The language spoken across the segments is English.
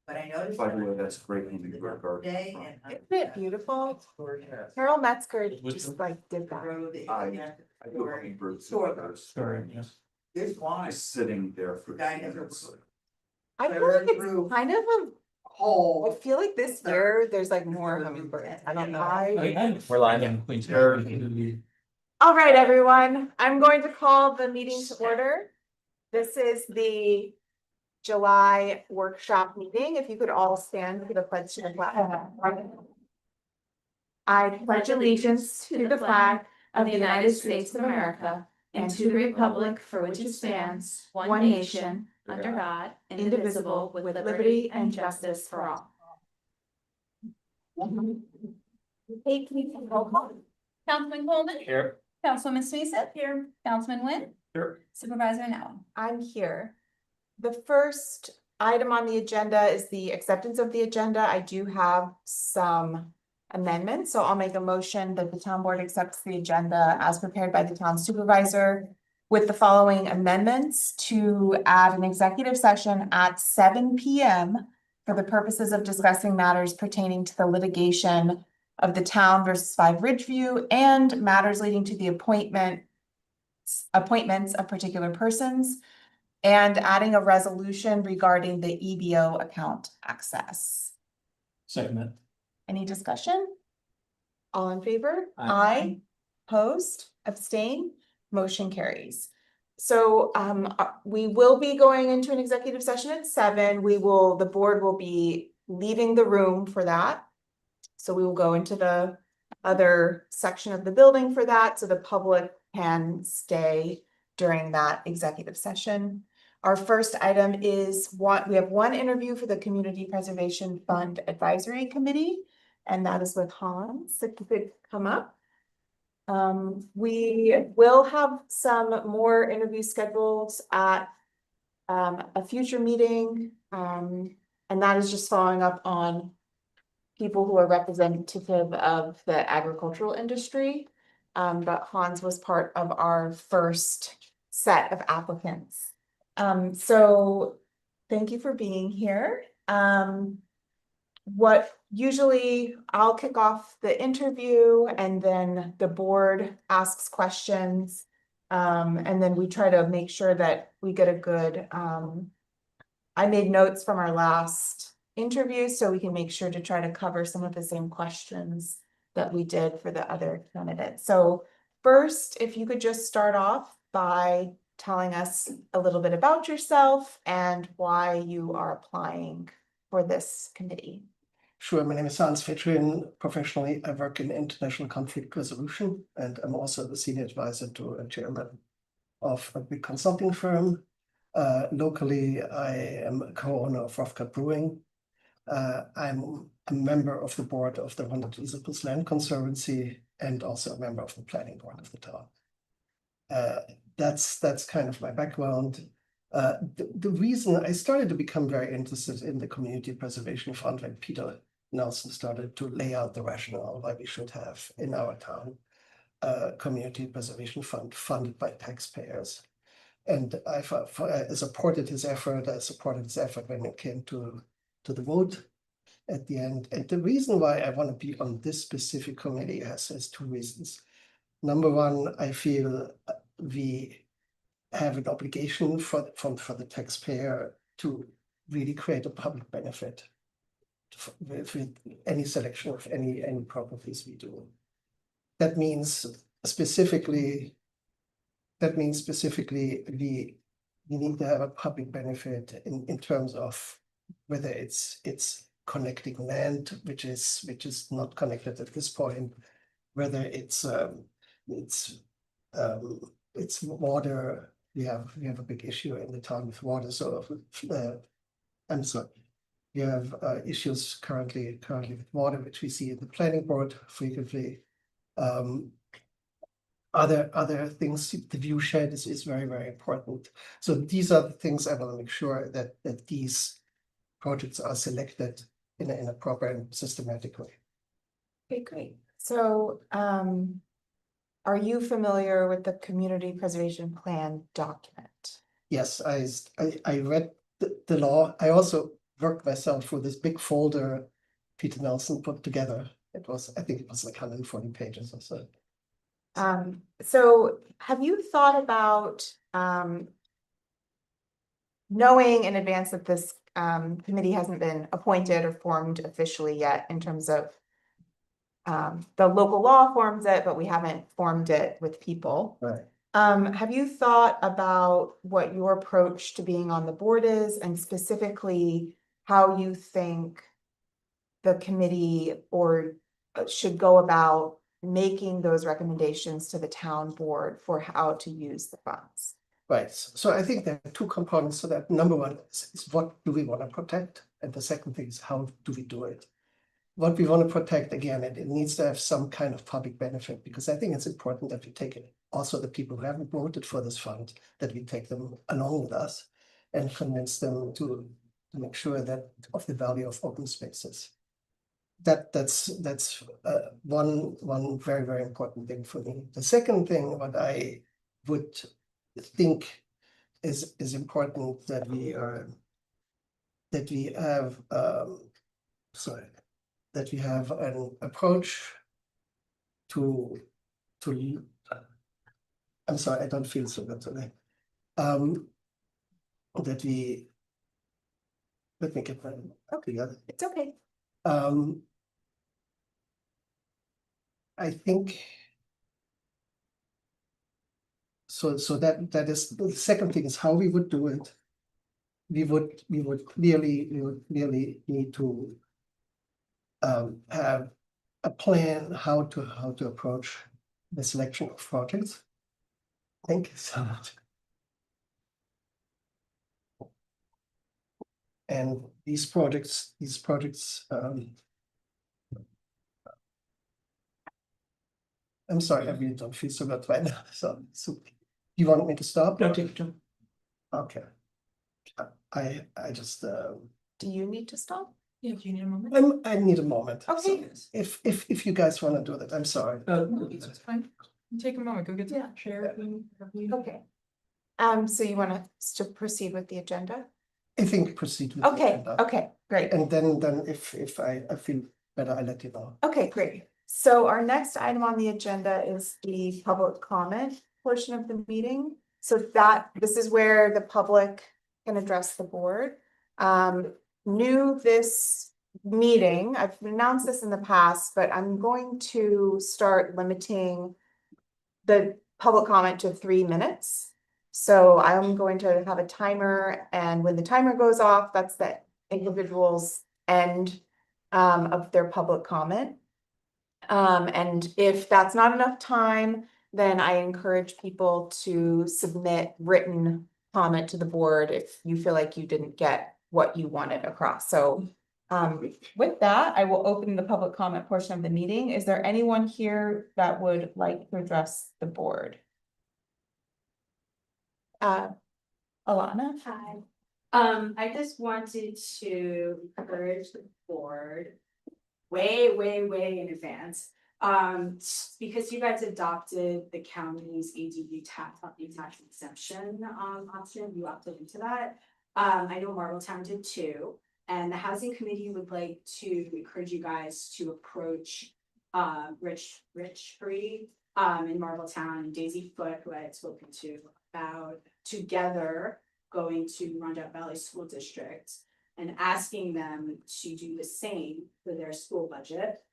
But I noticed. By the way, that's a great name, York Garden. Day and. Isn't it beautiful? Carol Metzger just like did that. I do hummingbirds. Store. There's wine. Just sitting there for. Guy never- minutes. I feel like it's Through- kind of I Whole. feel like this year there's like more hummingbirds. I don't know. We're live in Queensbury. All right, everyone, I'm going to call the meeting to order. This is the July workshop meeting. If you could all stand for the pledge to the flag. I pledge allegiance to the flag of the United States of America and to the republic for which it stands, one nation, under God, indivisible, with liberty and justice for all. Hey, please, roll call. Councilman Coleman. Here. Councilwoman Sweezup. Here. Councilman Nguyen. Here. Supervisor Now. I'm here. The first item on the agenda is the acceptance of the agenda. I do have some amendments, so I'll make a motion that the town board accepts the agenda as prepared by the town supervisor with the following amendments: to add an executive session at 7 p.m. for the purposes of discussing matters pertaining to the litigation of the town versus 5 Ridgeview and matters leading to the appointments of particular persons, and adding a resolution regarding the EBO account access. Second. Any discussion? All in favor? Aye. Opposed? Abstain? Motion carries. So we will be going into an executive session at 7. The board will be leaving the room for that. So we will go into the other section of the building for that, so the public can stay during that executive session. Our first item is we have one interview for the Community Preservation Fund Advisory Committee, and that is with Hans. If you could come up. We will have some more interviews scheduled at a future meeting, and that is just following up on people who are representative of the agricultural industry. But Hans was part of our first set of applicants. So thank you for being here. Usually I'll kick off the interview and then the board asks questions. And then we try to make sure that we get a good, I made notes from our last interview, so we can make sure to try to cover some of the same questions that we did for the other candidates. So first, if you could just start off by telling us a little bit about yourself and why you are applying for this committee. Sure, my name is Hans Fetrin. Professionally, I work in international conflict resolution, and I'm also the senior advisor to a chairman of a big consulting firm. Locally, I am a co-owner of Roughcut Brewing. I'm a member of the board of the Ronald Elizabeth Land Conservancy and also a member of the planning board of the town. That's kind of my background. The reason I started to become very interested in the Community Preservation Fund when Peter Nelson started to lay out the rationale why we should have in our town a Community Preservation Fund funded by taxpayers. And I supported his effort. I supported his effort when it came to the vote at the end. And the reason why I want to be on this specific committee has 2 reasons. Number one, I feel we have an obligation for the taxpayer to really create a public benefit with any selection of any properties we do. That means specifically we need to have a public benefit in terms of whether it's connecting land, which is not connected at this point, whether it's water. We have a big issue in the town with water. So I'm sorry. We have issues currently with water, which we see in the planning board frequently. Other things, the view shed is very, very important. So these are the things I want to make sure that these projects are selected in a proper and systematic way. Okay, great. So are you familiar with the Community Preservation Plan document? Yes, I read the law. I also worked myself through this big folder Peter Nelson put together. I think it was like 140 pages or so. So have you thought about, knowing in advance that this, committee hasn't been appointed or formed officially yet in terms of the local law forms it, but we haven't formed it with people. Right. Have you thought about what your approach to being on the board is and specifically how you think the committee or should go about making those recommendations to the town board for how to use the funds? Right, so I think there are two components to that. Number one is what do we want to protect? And the second thing is how do we do it? What we want to protect, again, it needs to have some kind of public benefit, because I think it's important that we take it. Also, the people who haven't voted for this fund, that we take them along with us and convince them to make sure that of the value of open spaces. That's one very, very important thing for me. The second thing, what I would think is important that we have an approach to I'm sorry, I don't feel so good today. Let me get my together. It's okay. I think so that is the second thing is how we would do it. We would clearly need to have a plan how to approach the selection of projects. Thank you so much. And these projects, I'm sorry, I really don't feel so good right now. So you want me to stop? No, take your time. Okay. I just Do you need to stop? Yeah, do you need a moment? I need a moment. Okay. So if you guys want to do that, I'm sorry. That's fine. Take a moment, go get Yeah. the chair. Okay. So you want us to proceed with the agenda? I think proceed with the Okay, agenda. okay, great. And then if I feel better, I'll let you know. Okay, great. So our next item on the agenda is the public comment portion of the meeting. So this is where the public can address the board. New this meeting, I've announced this in the past, but I'm going to start limiting the public comment to 3 minutes. So I'm going to have a timer, and when the timer goes off, that's the individual's end of their public comment. And if that's not enough time, then I encourage people to submit written comment to the board if you feel like you didn't get what you wanted across. So with that, I will open the public comment portion of the meeting. Is there anyone here that would like to address the board? Alana? Hi. I just wanted to encourage the board way in advance. Because you guys adopted the county's ADU tax exemption option, you opted into that. I know Marbletown did too, and the housing committee would like to encourage you guys to approach Rich Free in Marbletown and Daisy Foote, who I had spoken to about together going to Rondout Valley School District and asking them to do the same for their school budget,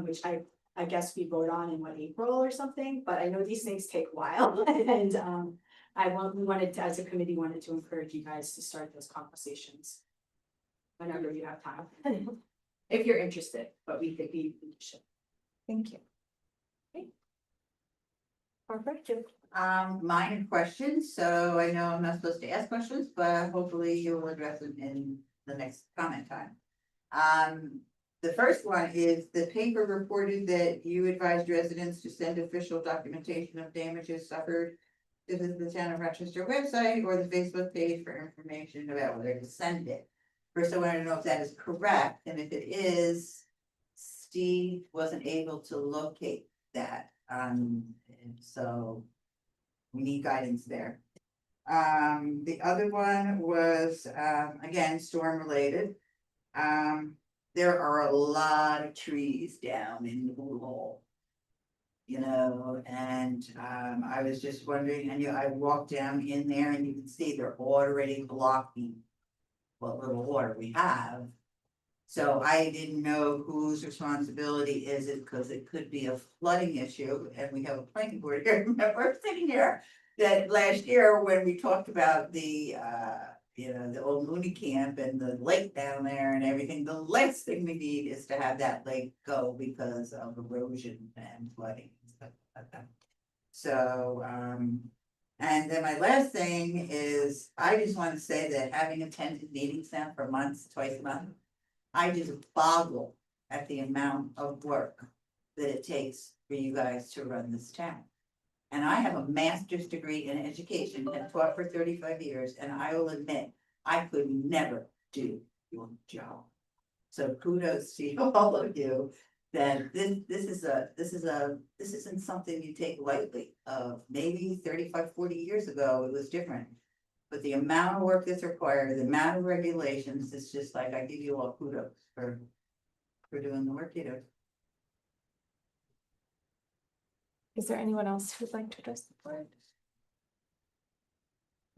which I guess we vote on in April or something, but I know these things take a while. And we wanted to, as a committee, wanted to encourage you guys to start those conversations whenever you have time, if you're interested, but we think we should. Thank you. Minor questions, so I know I'm not supposed to ask questions, but hopefully you will address them in the next comment time. The first one is the paper reported that you advised residents to send official documentation of damages suffered to the town of Rochester website or the Facebook page for information about whether to send it. First, I wanted to know if that is correct, and if it is, Steve wasn't able to locate that, and so we need guidance there. The other one was, again, storm related. There are a lot of trees down in the Blue Hole. You know, and, I was just wondering, and I walked down in there and you can see they're already blocking what little water we have. So I didn't know whose responsibility is it, because it could be a flooding issue, and we have a planning board here, remember, sitting here. That last year when we talked about the, the old Mooney camp and the lake down there and everything, the last thing we need is to have that lake go because of erosion and flooding and stuff like that. So, and then my last thing is, I just want to say that having attended meetings now for months, twice a month. I just boggle at the amount of work that it takes for you guys to run this town. And I have a master's degree in education and taught for 35 years, and I will admit, I could never do your job. So kudos to all of you, that this isn't something you take lightly. Maybe 35, 40 years ago, it was different. But the amount of work that's required, the amount of regulations, it's just like, I give you all kudos for doing the work you do. Is there anyone else who'd like to address the board?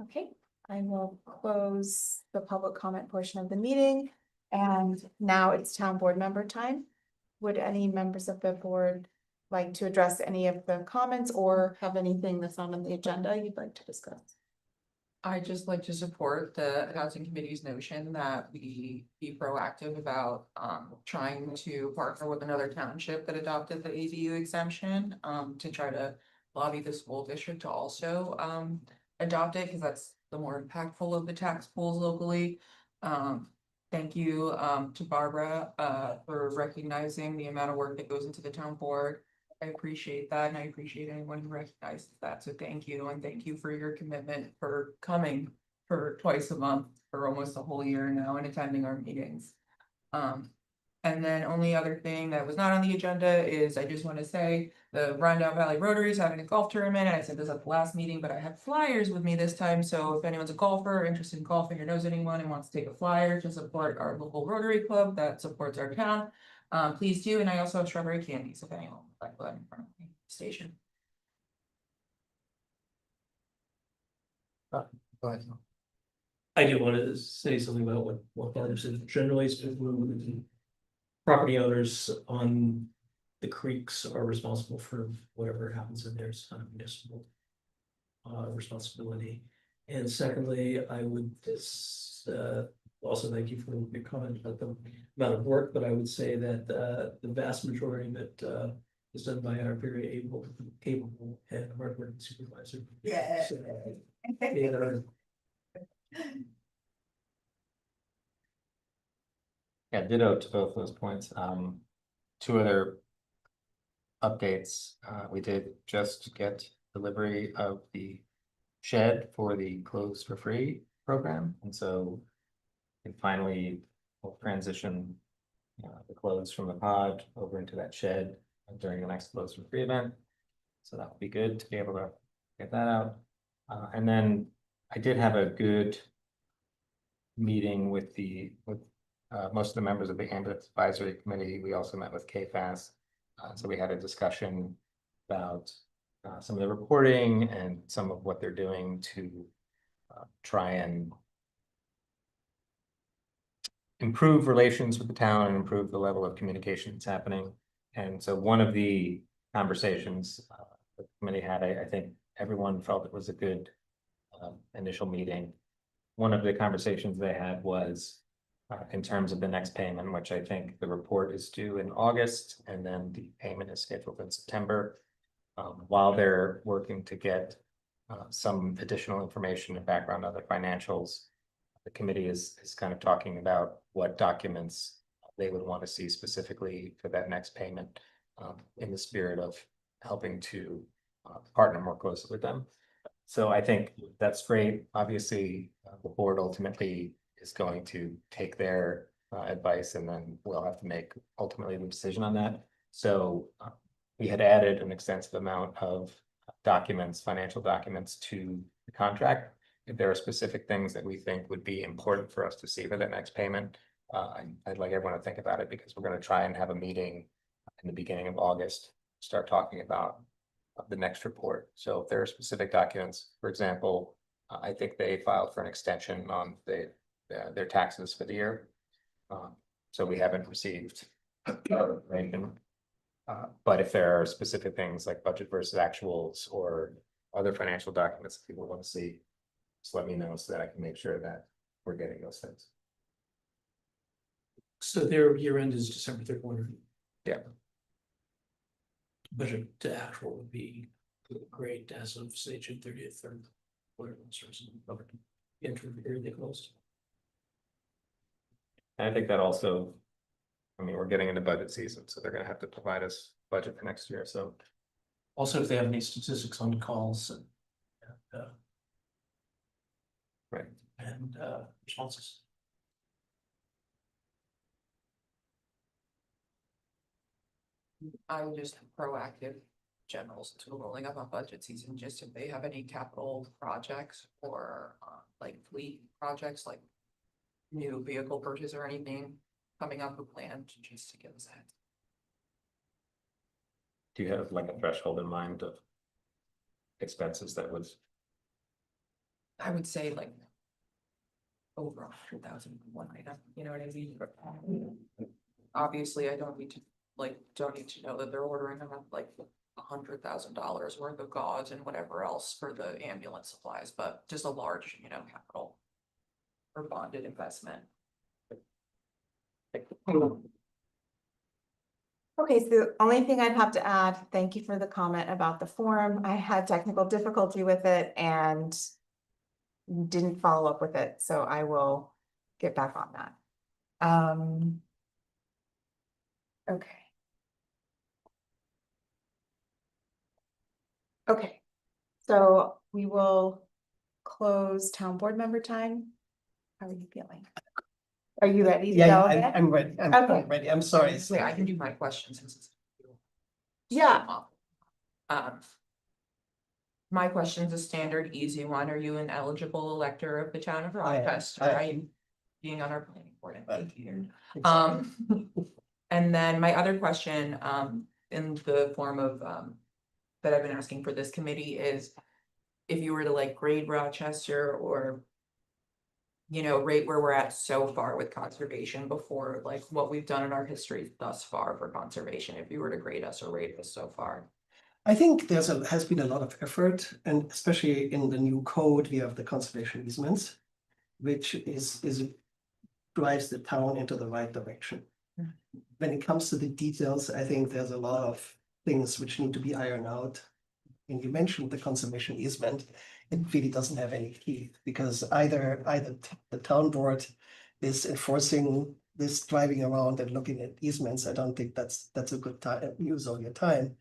Okay, I will close the public comment portion of the meeting. And now it's town board member time. Would any members of the board like to address any of the comments or have anything that's not on the agenda you'd like to discuss? I'd just like to support the housing committee's notion that we be proactive about trying to partner with another township that adopted the ADU exemption to try to lobby the school district to also adopt it, because that's the more impactful of the tax pools locally. Thank you to Barbara for recognizing the amount of work that goes into the town board. I appreciate that, and I appreciate anyone who recognizes that, so thank you, and thank you for your commitment for coming for twice a month for almost a whole year now and attending our meetings. And then only other thing that was not on the agenda is I just want to say the Rhinedown Valley Rotary is having a golf tournament, and I said this at the last meeting, but I had flyers with me this time, so if anyone's a golfer, interested in golfing, or knows anyone and wants to take a flyer to support our local Rotary Club that supports our town, please do, and I also have strawberry candies if anyone would like that in front of the station. I do want to say something about what Barbara said. Generally speaking, property owners on the creeks are responsible for whatever happens in there. It's kind of municipal responsibility. And secondly, I would also thank you for your comment about the amount of work, but I would say that the vast majority of it is done by our very capable and hardworking supervisor. Yeah. So, yeah. Yeah, ditto to both those points. Two other updates. We did just get delivery of the shed for the Clothes for Free program, and so and finally we'll transition the clothes from the pod over into that shed during the next Clothes for Free event. So that will be good to be able to get that out. And then I did have a good meeting with most of the members of the Ambulance Advisory Committee. We also met with KFAS. So we had a discussion about some of the reporting and some of what they're doing to try and improve relations with the town and improve the level of communication that's happening. And so one of the conversations the committee had, I think everyone felt it was a good initial meeting. One of the conversations they had was in terms of the next payment, which I think the report is due in August, and then the payment is scheduled in September. While they're working to get some additional information and background on the financials, the committee is kind of talking about what documents they would want to see specifically for that next payment in the spirit of helping to partner more closely with them. So I think that's great. Obviously, the board ultimately is going to take their advice, and then we'll have to make ultimately the decision on that. So we had added an extensive amount of documents, financial documents to the contract. if there are specific things that we think would be important for us to see for that next payment, I'd like everyone to think about it because we're gonna try and have a meeting in the beginning of August, start talking about the next report. So if there are specific documents, for example, I think they filed for an extension on their taxes for the year. So we haven't received information. But if there are specific things like budget versus actuals or other financial documents that people want to see, just let me know so that I can make sure that we're getting those things. So their year end is December 31. Yeah. Budget to actual would be great as of say June 30th or whatever. Interim period they closed. And I think that also, I mean, we're getting into budget season, so they're gonna have to provide us budget for next year, so. Also, if they have any statistics on calls and Right. and responses. I would just proactive generals to rolling up on budget season, just if they have any capital projects or like fleet projects, like new vehicle purchase or anything coming up with planned, just to give us that. Do you have like a threshold in mind of expenses that was? I would say like over 100,000 one item, you know what I mean? Obviously, I don't need to know that they're ordering like $100,000 worth of gauze and whatever else for the ambulance supplies, but just a large, capital or bonded investment. Okay, so the only thing I'd have to add, thank you for the comment about the form. I had technical difficulty with it and didn't follow up with it, so I will get back on that. Okay. Okay, so we will close town board member time. How are you feeling? Are you ready to go Yeah, again? I'm ready. I'm Okay. ready. I'm sorry. Wait, I can do my question since it's. Yeah. My question's a standard, easy one. Are you an eligible elector of the town of I am. Rochester? I am. Are you being on our planning board? And thank you. Exactly. And then my other question, in the form of, that I've been asking for this committee is if you were to like grade Rochester or rate where we're at so far with conservation before, like what we've done in our history thus far for conservation, if you were to grade us or rate us so far. I think has been a lot of effort, and especially in the new code, we have the conservation easements, which drives the town into the right direction. When it comes to the details, I think there's a lot of things which need to be ironed out. And you mentioned the conservation easement, it really doesn't have any teeth because either the town board is enforcing this driving around and looking at easements. I don't think that's a good time use of your time.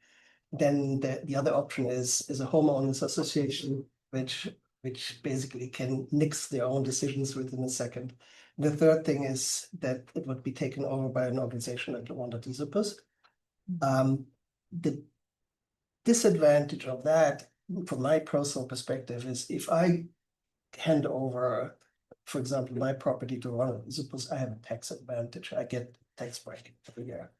Then the other option is a homeowners association, which basically can nix their own decisions within a second. The third thing is that it would be taken over by an organization like Rwanda Disopus. The disadvantage of that, from my personal perspective, is if I hand over, for example, my property to Rwanda Disopus, I have a tax advantage. I get tax break every year.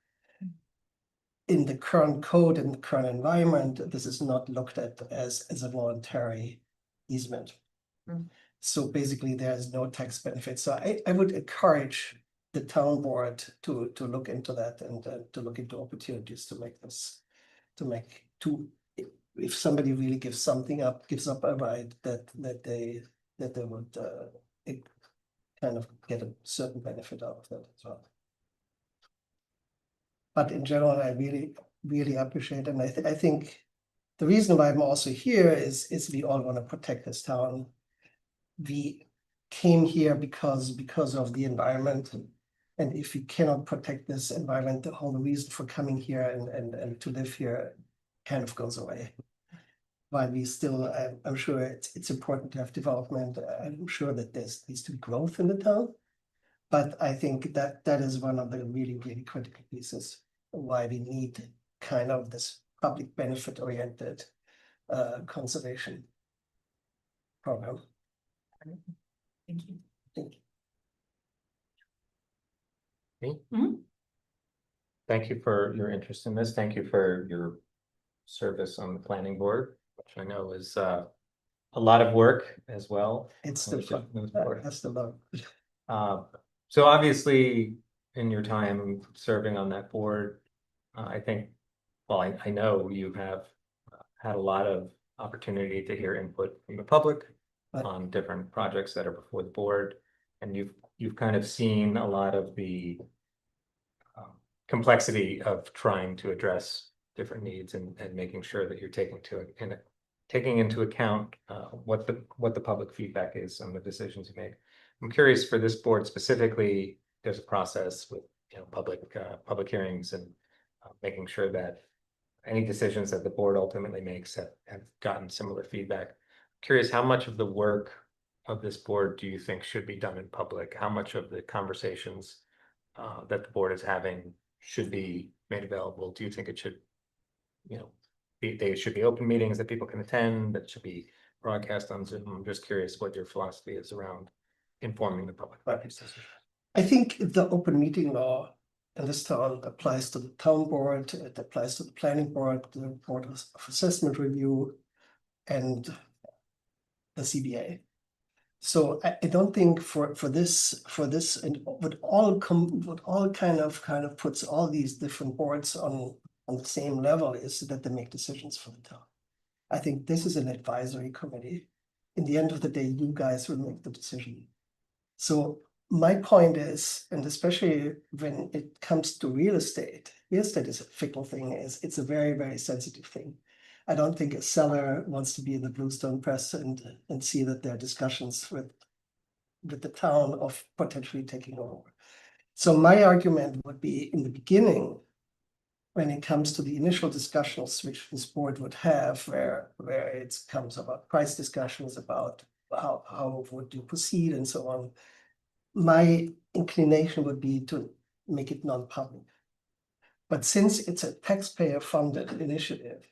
In the current code, in the current environment, this is not looked at as a voluntary easement. So basically, there is no tax benefit. So I would encourage the town board to look into that and to look into opportunities to make this, if somebody really gives up a right that they would kind of get a certain benefit out of that as well. But in general, I really appreciate it. And I think the reason why I'm also here is we all want to protect this town. We came here because of the environment. And if we cannot protect this environment, the whole reason for coming here and to live here kind of goes away. While we still, I'm sure it's important to have development. I'm sure that there needs to be growth in the town. But I think that is one of the really, really critical pieces why we need kind of this public benefit oriented conservation program. Thank you. Thank you for your interest in this. Thank you for your service on the planning board, which I know is a lot of work as well. It's We the should fun. move forward. That's the love. So obviously, in your time serving on that board, I think, well, I know you have had a lot of opportunity to hear input from the public Right. on different projects that are before the board. And you've kind of seen a lot of the complexity of trying to address different needs and making sure that you're taking into account what the public feedback is on the decisions you make. I'm curious for this board specifically, there's a process with, public hearings and making sure that any decisions that the board ultimately makes have gotten similar feedback. Curious, how much of the work of this board do you think should be done in public? How much of the conversations that the board is having should be made available? Do you think it should, they should be open meetings that people can attend, that should be broadcast on Zoom? I'm just curious what your philosophy is around informing the public. I think the open meeting law in this town applies to the town board, it applies to the planning board, the board of assessment review, and the CBA. So I don't think for this, and would all kind of puts all these different boards on the same level is that they make decisions for the town. I think this is an advisory committee. In the end of the day, you guys will make the decision. So my point is, and especially when it comes to real estate is a fickle thing, it's a very, very sensitive thing. I don't think a seller wants to be in the Bluestone press and see that there are discussions with the town of potentially taking over. So my argument would be in the beginning, when it comes to the initial discussions which this board would have, where it comes about price discussions about how would you proceed and so on. My inclination would be to make it non-public. But since it's a taxpayer-funded initiative,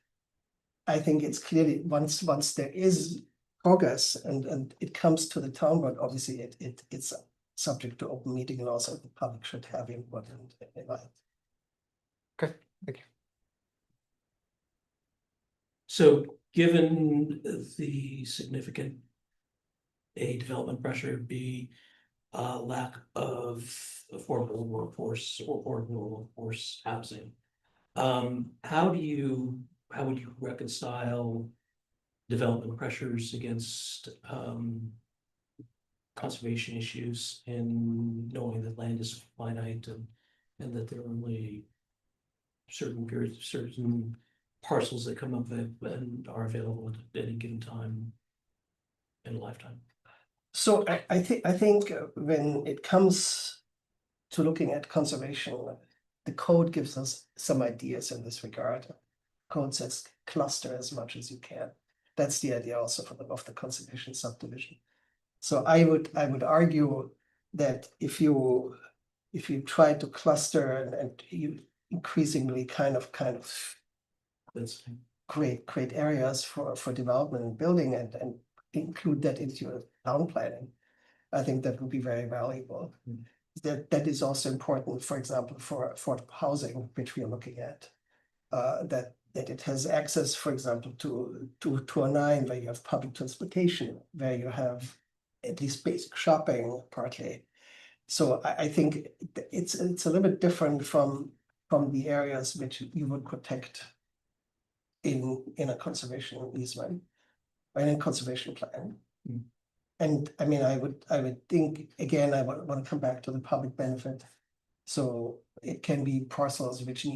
I think it's clearly once there is progress and it comes to the town board, obviously it's subject to open meeting laws, and the public should have input in that. Okay, thank you. So given the significant A, development pressure, B, lack of affordable workforce or affordable workforce housing, how would you reconcile development pressures against conservation issues and knowing that land is finite and that there are only certain parcels that come up and are available at any given time in a lifetime? So I think when it comes to looking at conservation, the code gives us some ideas in this regard. Code says cluster as much as you can. That's the idea also of the conservation subdivision. So I would argue that if you try to cluster and you increasingly kind of That's create areas for development and building and include that into your town planning, I think that would be very valuable. That is also important, for example, for affordable housing, which we are looking at. That it has access, for example, to 209, where you have public transportation, where you have at least basic shopping partly. So I think it's a little bit different from the areas which you would protect in a conservation easement or in a conservation plan. And I mean, I would think, again, I want to come back to the public benefit. So it can be parcels which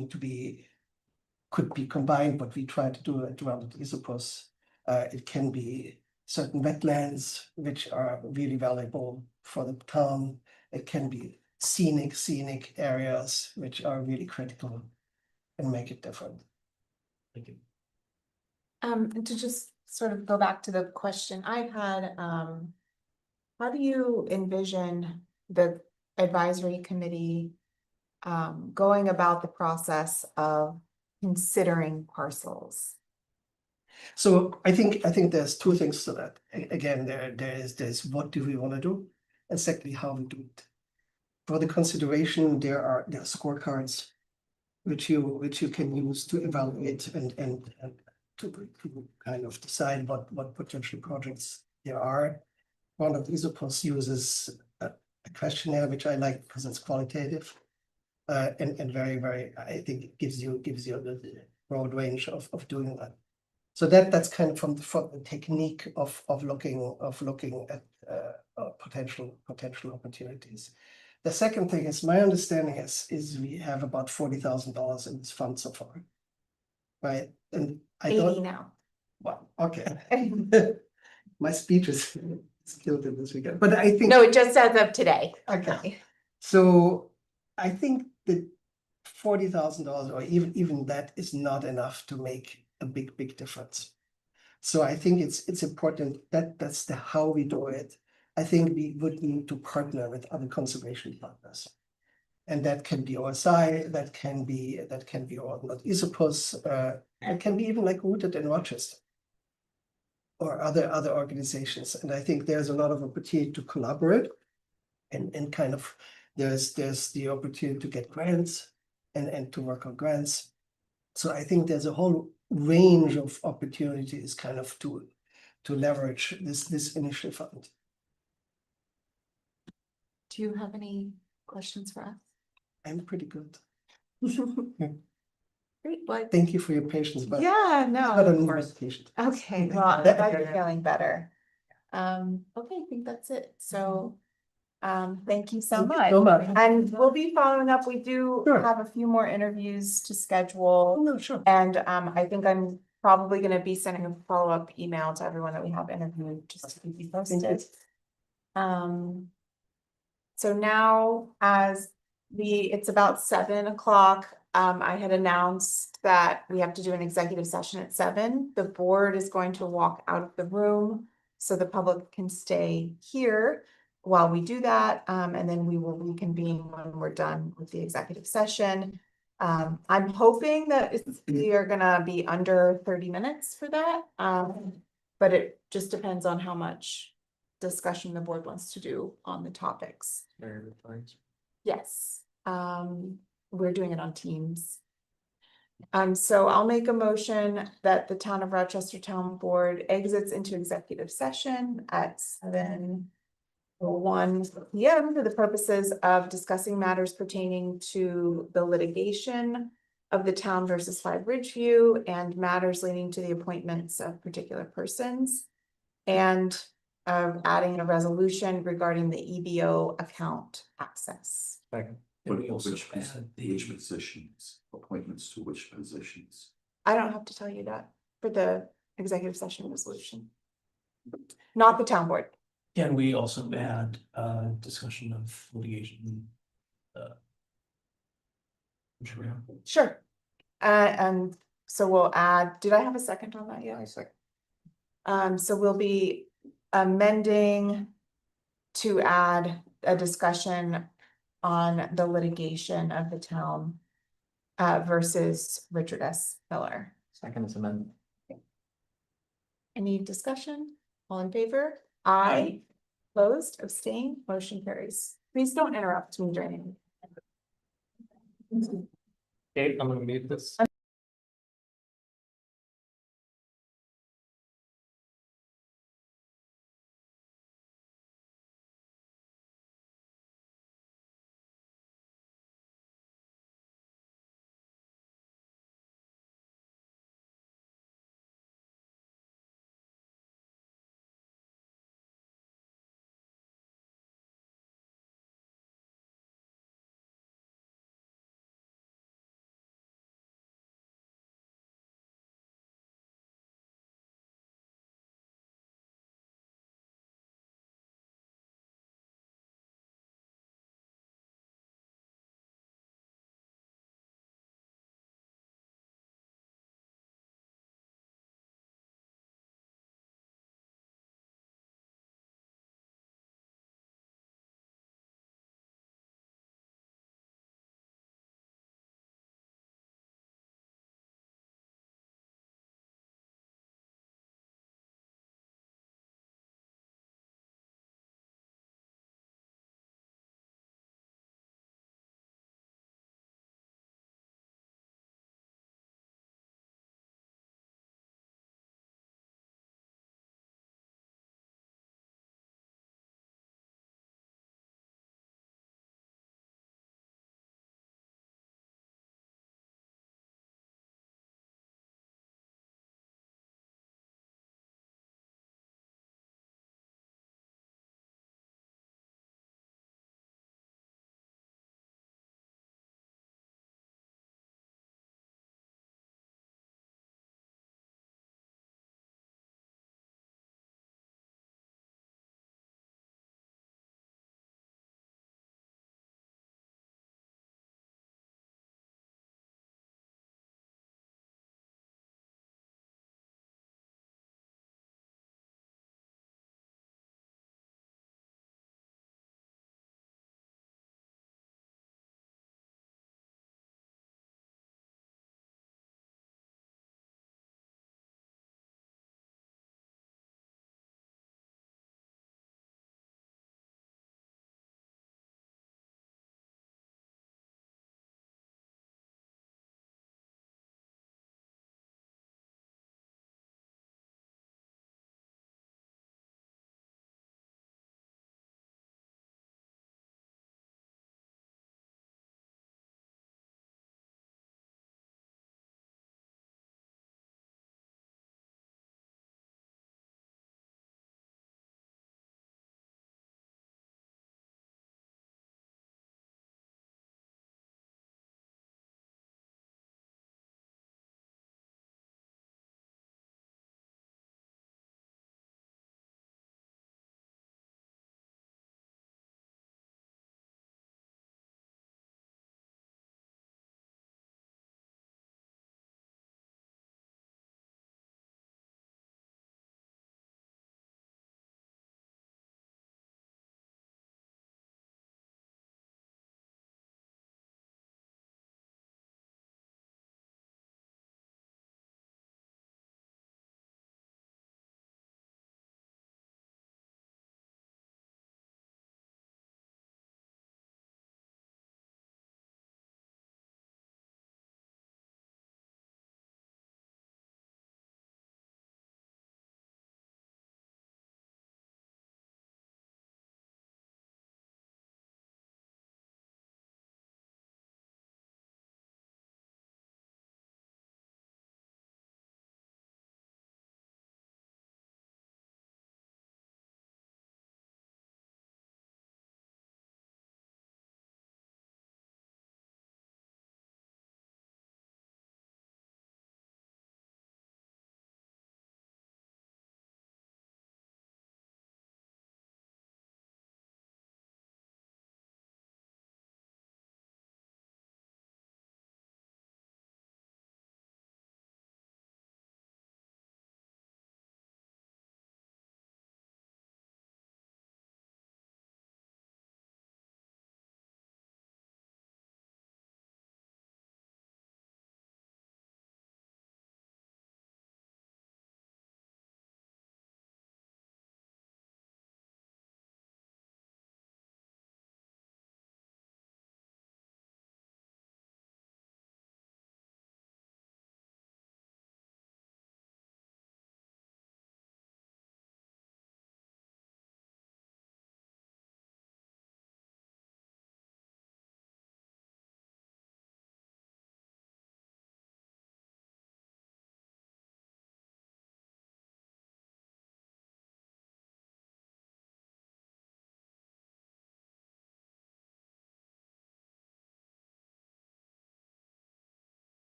could be combined, but we try to do it around the Isopos. It can be certain wetlands which are really valuable for the town. It can be scenic areas which are really critical and make it different. Thank you. To just sort of go back to the question I had, how do you envision the advisory committee going about the process of considering parcels? So I think there's two things to that. Again, there's what do we want to do? And secondly, how we do it. For the consideration, there are scorecards which you can use to evaluate and to kind of decide what potential projects there are. One of Isopos uses a questionnaire which I like because it's qualitative. And very, I think it gives you a broad range of doing that. So that's kind of from the technique of looking at potential opportunities. The second thing is my understanding is we have about $40,000 in this fund so far. Right, and I 80 don't, now. well, okay. My speech is killed in this weekend, but I think. No, it just as of today. Okay. So I think that $40,000 or even that is not enough to make a big difference. So I think it's important that that's the how we do it. I think we would need to partner with other conservation partners. And that can be OSI, that can be or not Isopos, it can be even like Rooted in Rochester. Or other organizations. And I think there's a lot of opportunity to collaborate. And kind of there's the opportunity to get grants and to work on grants. So I think there's a whole range of opportunities kind of to leverage this initial fund. Do you have any questions for us? I'm pretty good. Great, well, Thank you for your patience, but yeah, no, not of an course. invitation. Okay, well, I'm glad you're feeling better. Okay, I think that's it. So, thank you so Thank you much. so much. And we'll be following up. We do Sure. have a few more interviews to Oh, schedule. no, sure. And, I think I'm probably gonna be sending a follow-up email to everyone that we have interviewed, just to keep you posted. So now it's about 7 o'clock. I had announced that we have to do an executive session at 7. The board is going to walk out of the room so the public can stay here while we do that. And then we will reconvene when we're done with the executive session. I'm hoping that we are gonna be under 30 minutes for that. But it just depends on how much discussion the board wants to do on the topics. Yes, we're doing it on Teams. So I'll make a motion that the Town of Rochester Town Board exits into executive session at 7:01 PM for the purposes of discussing matters pertaining to the litigation of the town versus 5 Ridgeview and matters leading to the appointments of particular persons. And of adding a resolution regarding the EBO account access. And But we also which add which positions, appointments to which positions? I don't have to tell you that for the executive session resolution. Not the town board. Can we also add discussion of litigation? Sure. And so we'll add, did I have a second on that yet? I second. So we'll be amending to add a discussion on the litigation of the town versus Richard S. Miller. Second is amendment. Any discussion? All in favor? Aye. Opposed, motion carries. Please don't interrupt me during. Kate, I'm gonna mute this.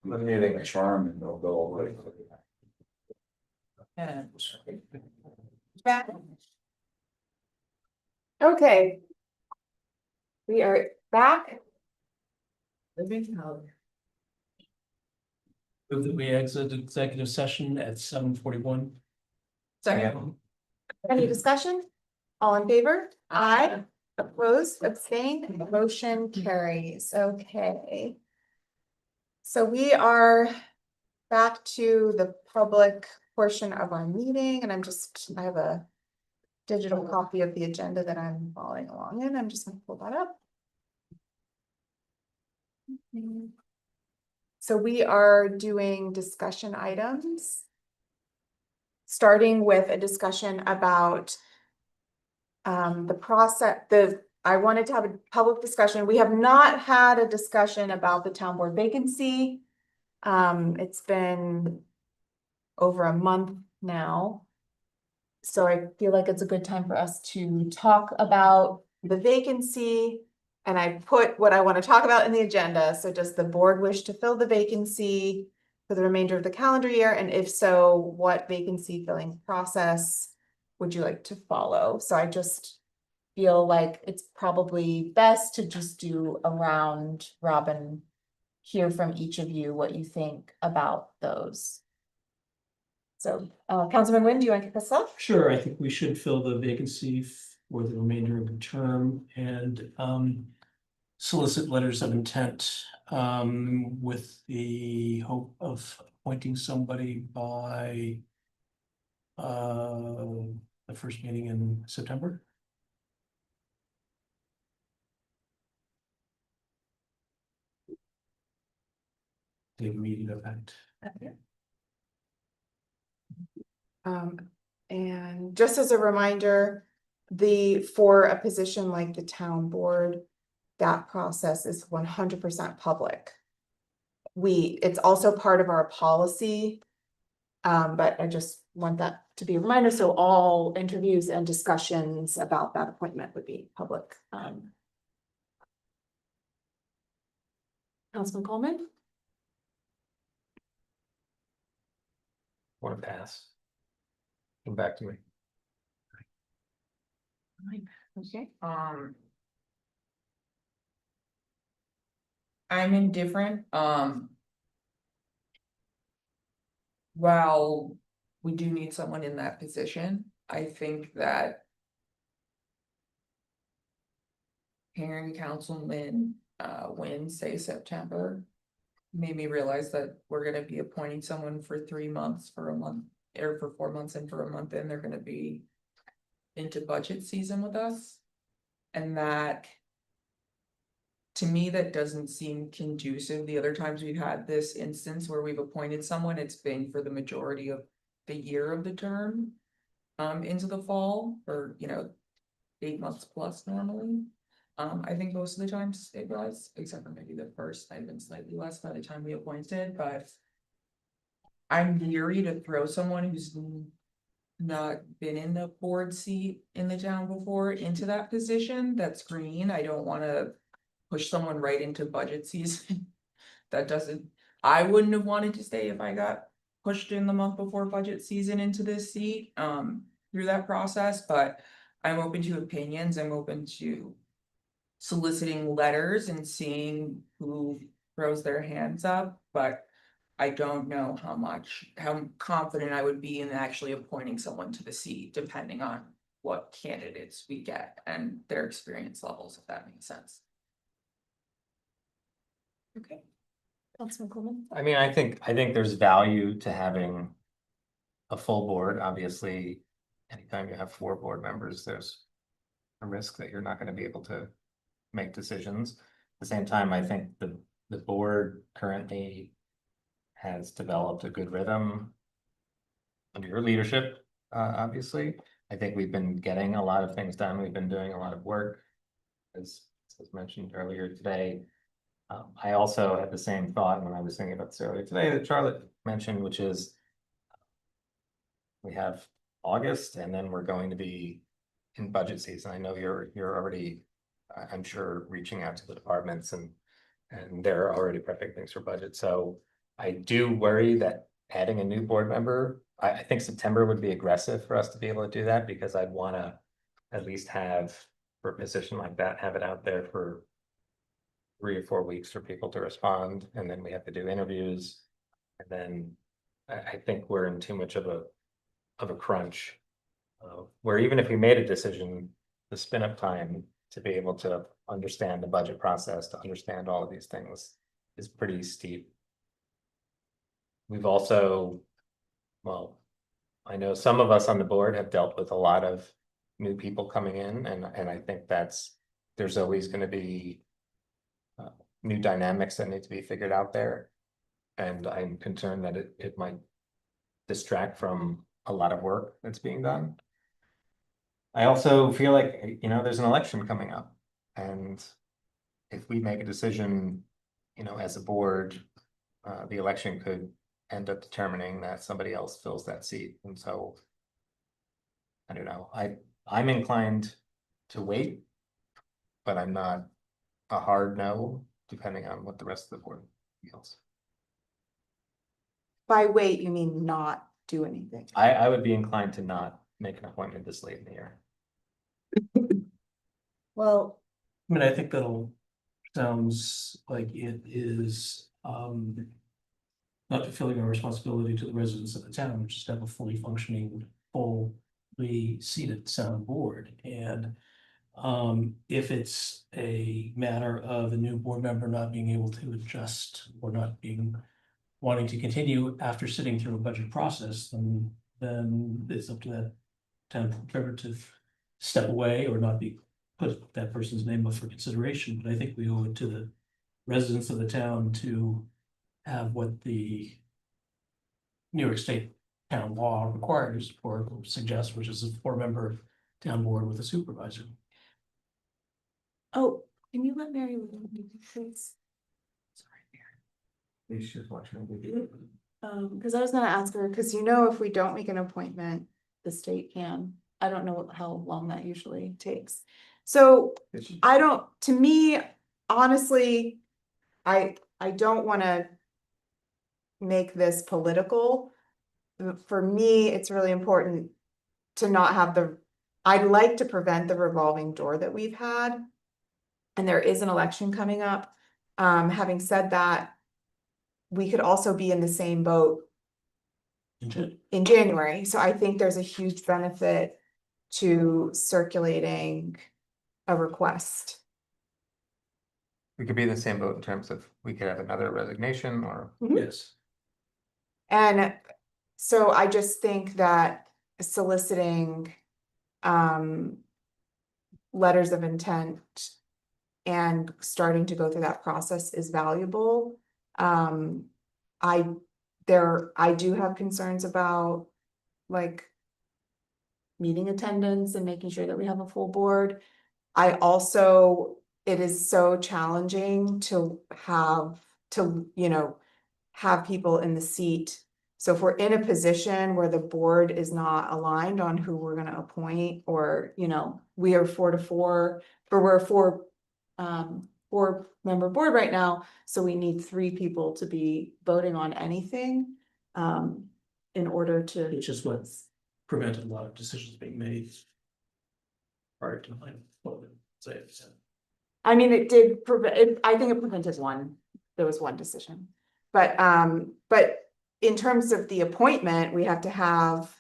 Eliminating a charm and they'll go away. And Okay. We are back. Move that we exit executive session at 7:41. second, Any discussion? All in favor? Aye. Opposed, abstained, motion carries, okay. So we are back to the public portion of our meeting, and I have a digital copy of the agenda that I'm following along in. I'm just gonna pull that up. So we are doing discussion items. Starting with a discussion about the process, I wanted to have a public discussion. We have not had a discussion about the town board vacancy. It's been over a month now. So I feel like it's a good time for us to talk about the vacancy. And I put what I want to talk about in the agenda. So does the board wish to fill the vacancy for the remainder of the calendar year? And if so, what vacancy filling process would you like to follow? So I just feel like it's probably best to just do a round robin, hear from each of you what you think about those. So, Councilman Nguyen, do you want to kick us off? Sure, I think we should fill the vacancy for the remainder of the term and solicit letters of intent with the hope of appointing somebody by the first meeting in September. The immediate event. And just as a reminder, for a position like the town board, that process is 100% public. It's also part of our policy. But I just want that to be a reminder, so all interviews and discussions about that appointment would be public. Councilman Coleman? Want to pass? Come back to me. Okay. I'm indifferent, while we do need someone in that position, I think that hearing Councilman Nguyen say September made me realize that we're gonna be appointing someone for 3 months, for a month, or for 4 months, and for a month, and they're gonna be into budget season with us. And that, to me, that doesn't seem conducive. The other times we've had this instance where we've appointed someone, it's been for the majority of the year of the term. Into the fall, or 8 months plus normally. I think most of the times it was, except for maybe the first, I've been slightly less by the time we appointed, but. I'm leery to throw someone who's not been in the board seat in the town before into that position. That's green. I don't wanna push someone right into budget season. I wouldn't have wanted to stay if I got pushed in the month before budget season into this seat, through that process, but I'm open to opinions. I'm open to soliciting letters and seeing who throws their hands up, but I don't know how confident I would be in actually appointing someone to the seat, depending on what candidates we get and their experience levels, if that makes sense. Okay. Councilman Coleman? I mean, I think there's value to having a full board. Obviously, anytime you have 4 board members, there's a risk that you're not going to be able to make decisions. At the same time, I think the board currently has developed a good rhythm under your leadership, obviously. I think we've been getting a lot of things done. We've been doing a lot of work, as mentioned earlier today. I also had the same thought when I was thinking about this earlier today that Charlotte mentioned, which is we have August and then we're going to be in budget season. I know you're already, I'm sure, reaching out to the departments and they're already prepping things for budget. So I do worry that adding a new board member, I think September would be aggressive for us to be able to do that, because I'd wanna at least have, for a position like that, have it out there for 3 or 4 weeks for people to respond, and then we have to do interviews. And then I think we're in too much of a crunch. Where even if we made a decision, the spin up time to be able to understand the budget process, to understand all of these things is pretty steep. We've also, well, I know some of us on the board have dealt with a lot of new people coming in, and I think there's always gonna be new dynamics that need to be figured out there. And I'm concerned that it might distract from a lot of work that's being done. I also feel like, there's an election coming up, and if we make a decision, as a board, the election could end up determining that somebody else fills that seat, and so I don't know, I'm inclined to wait, but I'm not a hard no, depending on what the rest of the board feels. By wait, you mean not do anything? I would be inclined to not make an appointment this late in the year. Well, I mean, I think sounds like it is, not fulfilling our responsibility to the residents of the town, which is to have a fully functioning, fully seated town board. And if it's a matter of a new board member not being able to adjust or not wanting to continue after sitting through a budget process, then it's up to that town board member to step away or not put that person's name up for consideration. But I think we owe it to the residents of the town to have what the New York State town law requires or suggests, which is a 4-member town board with a supervisor. oh, can you let Mary lead, please? She's watching. Because I was gonna ask her, because if we don't make an appointment, the state can. I don't know how long that usually takes. So to me, honestly, I don't wanna make this political. For me, it's really important to not have I'd like to prevent the revolving door that we've had. And there is an election coming up. Having said that, we could also be in the same boat in January. So I think there's a huge benefit to circulating a request. We could be in the same boat in terms of we could have another resignation or. Yes. And so I just think that soliciting letters of intent and starting to go through that process is valuable. I do have concerns about meeting attendance and making sure that we have a full board. It is so challenging to have people in the seat. So if we're in a position where the board is not aligned on who we're gonna appoint, or, we are 4-4, or we're a 4-member board right now, so we need 3 people to be voting on anything, in order to. It's just what prevented a lot of decisions being made prior to mine. I mean, it did prevent, I think it prevented there was one decision. But in terms of the appointment, we have to have,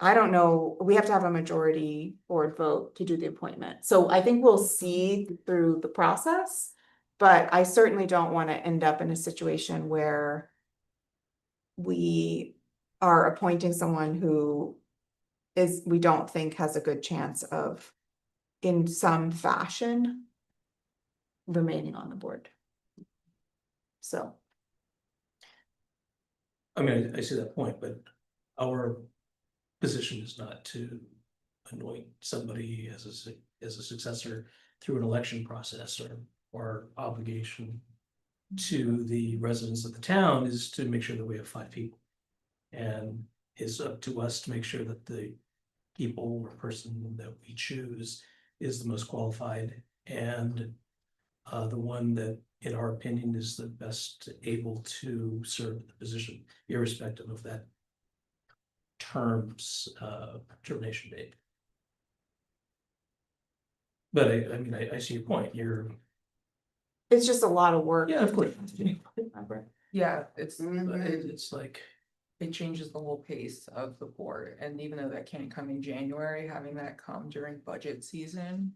we have to have a majority board vote to do the appointment. So I think we'll see through the process, but I certainly don't want to end up in a situation where we are appointing someone who we don't think has a good chance of, in some fashion, remaining on the board. So. I mean, I see that point, but our position is not to anoint somebody as a successor through an election process, or obligation to the residents of the town is to make sure that we have 5 people. And it's up to us to make sure that the people or person that we choose is the most qualified and the one that, in our opinion, is the best able to serve the position, irrespective of that term's termination date. But I mean, I see your point. It's just a lot of work. Yeah, of course. Yeah, it's, It's like, it changes the whole pace of the board, and even though that can't come in January, having that come during budget season.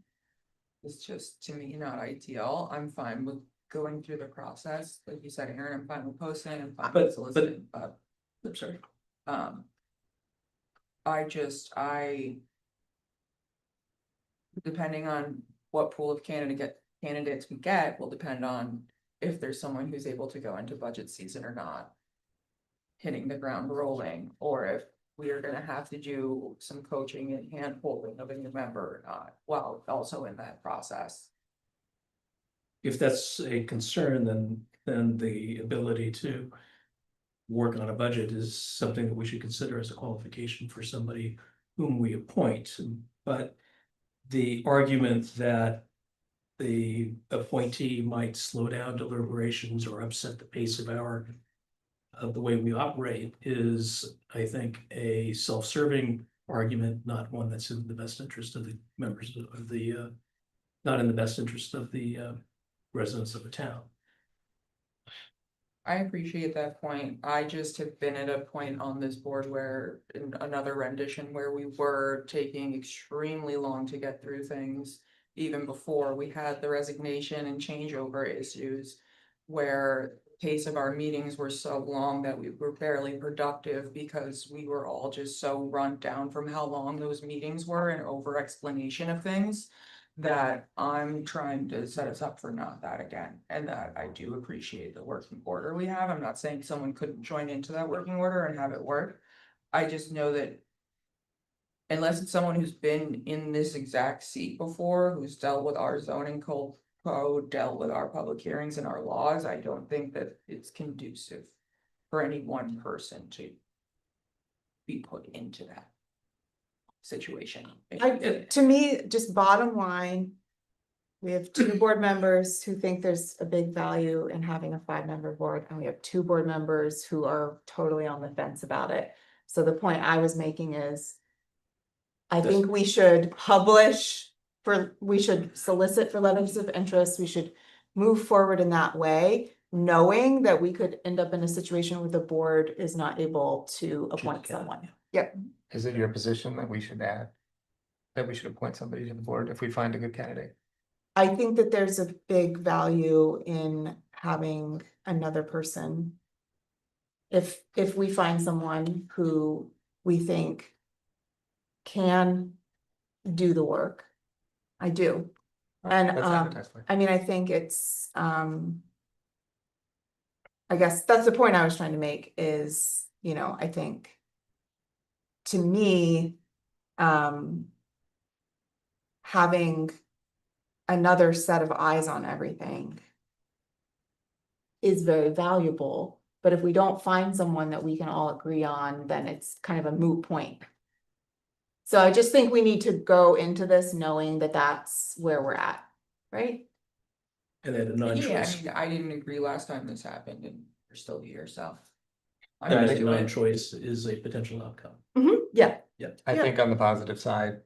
Is just, to me, not ideal. I'm fine with going through the process, like you said, Aaron, I'm fine with posting, I'm fine with soliciting, but, I'm sorry. I depending on what pool of candidates we get, will depend on if there's someone who's able to go into budget season or not. Hitting the ground rolling, or if we are gonna have to do some coaching and hand holding of a new member or not, while also in that process. If that's a concern, then the ability to work on a budget is something that we should consider as a qualification for somebody whom we appoint. But the argument that the appointee might slow down deliberations or upset the pace of the way we operate is, I think, a self-serving argument, not one that's in the best interest of the members of the, not in the best interest of the residents of the town. I appreciate that point. I just have been at a point on this board where, in another rendition, where we were taking extremely long to get through things. Even before we had the resignation and changeover issues, where the pace of our meetings were so long that we were barely productive because we were all just so run down from how long those meetings were and over explanation of things. That I'm trying to set us up for not that again, and that I do appreciate the working order we have. I'm not saying someone couldn't join into that working order and have it work. I just know that. Unless it's someone who's been in this exact seat before, who's dealt with our zoning code, dealt with our public hearings and our laws, I don't think that it's conducive for any one person to be put into that situation. To me, just bottom line. We have two board members who think there's a big value in having a 5-member board, and we have 2 board members who are totally on the fence about it. So the point I was making is. I think we should we should solicit for letters of interest, we should move forward in that way. Knowing that we could end up in a situation where the board is not able to appoint someone. Yep. Is it your position that we should appoint somebody to the board if we find a good candidate? I think that there's a big value in having another person. If we find someone who we think can do the work, I do. And That's advertised for. I mean, I think it's I guess that's the point I was trying to make is, I think to me, having another set of eyes on everything is very valuable, but if we don't find someone that we can all agree on, then it's kind of a moot point. So I just think we need to go into this knowing that that's where we're at, right? And then a Yeah, non-choice. I mean, I didn't agree last time this happened, and we're still here, so. I'm And I used think to it. non-choice is a potential outcome. Yeah. I Yeah. think on the positive side.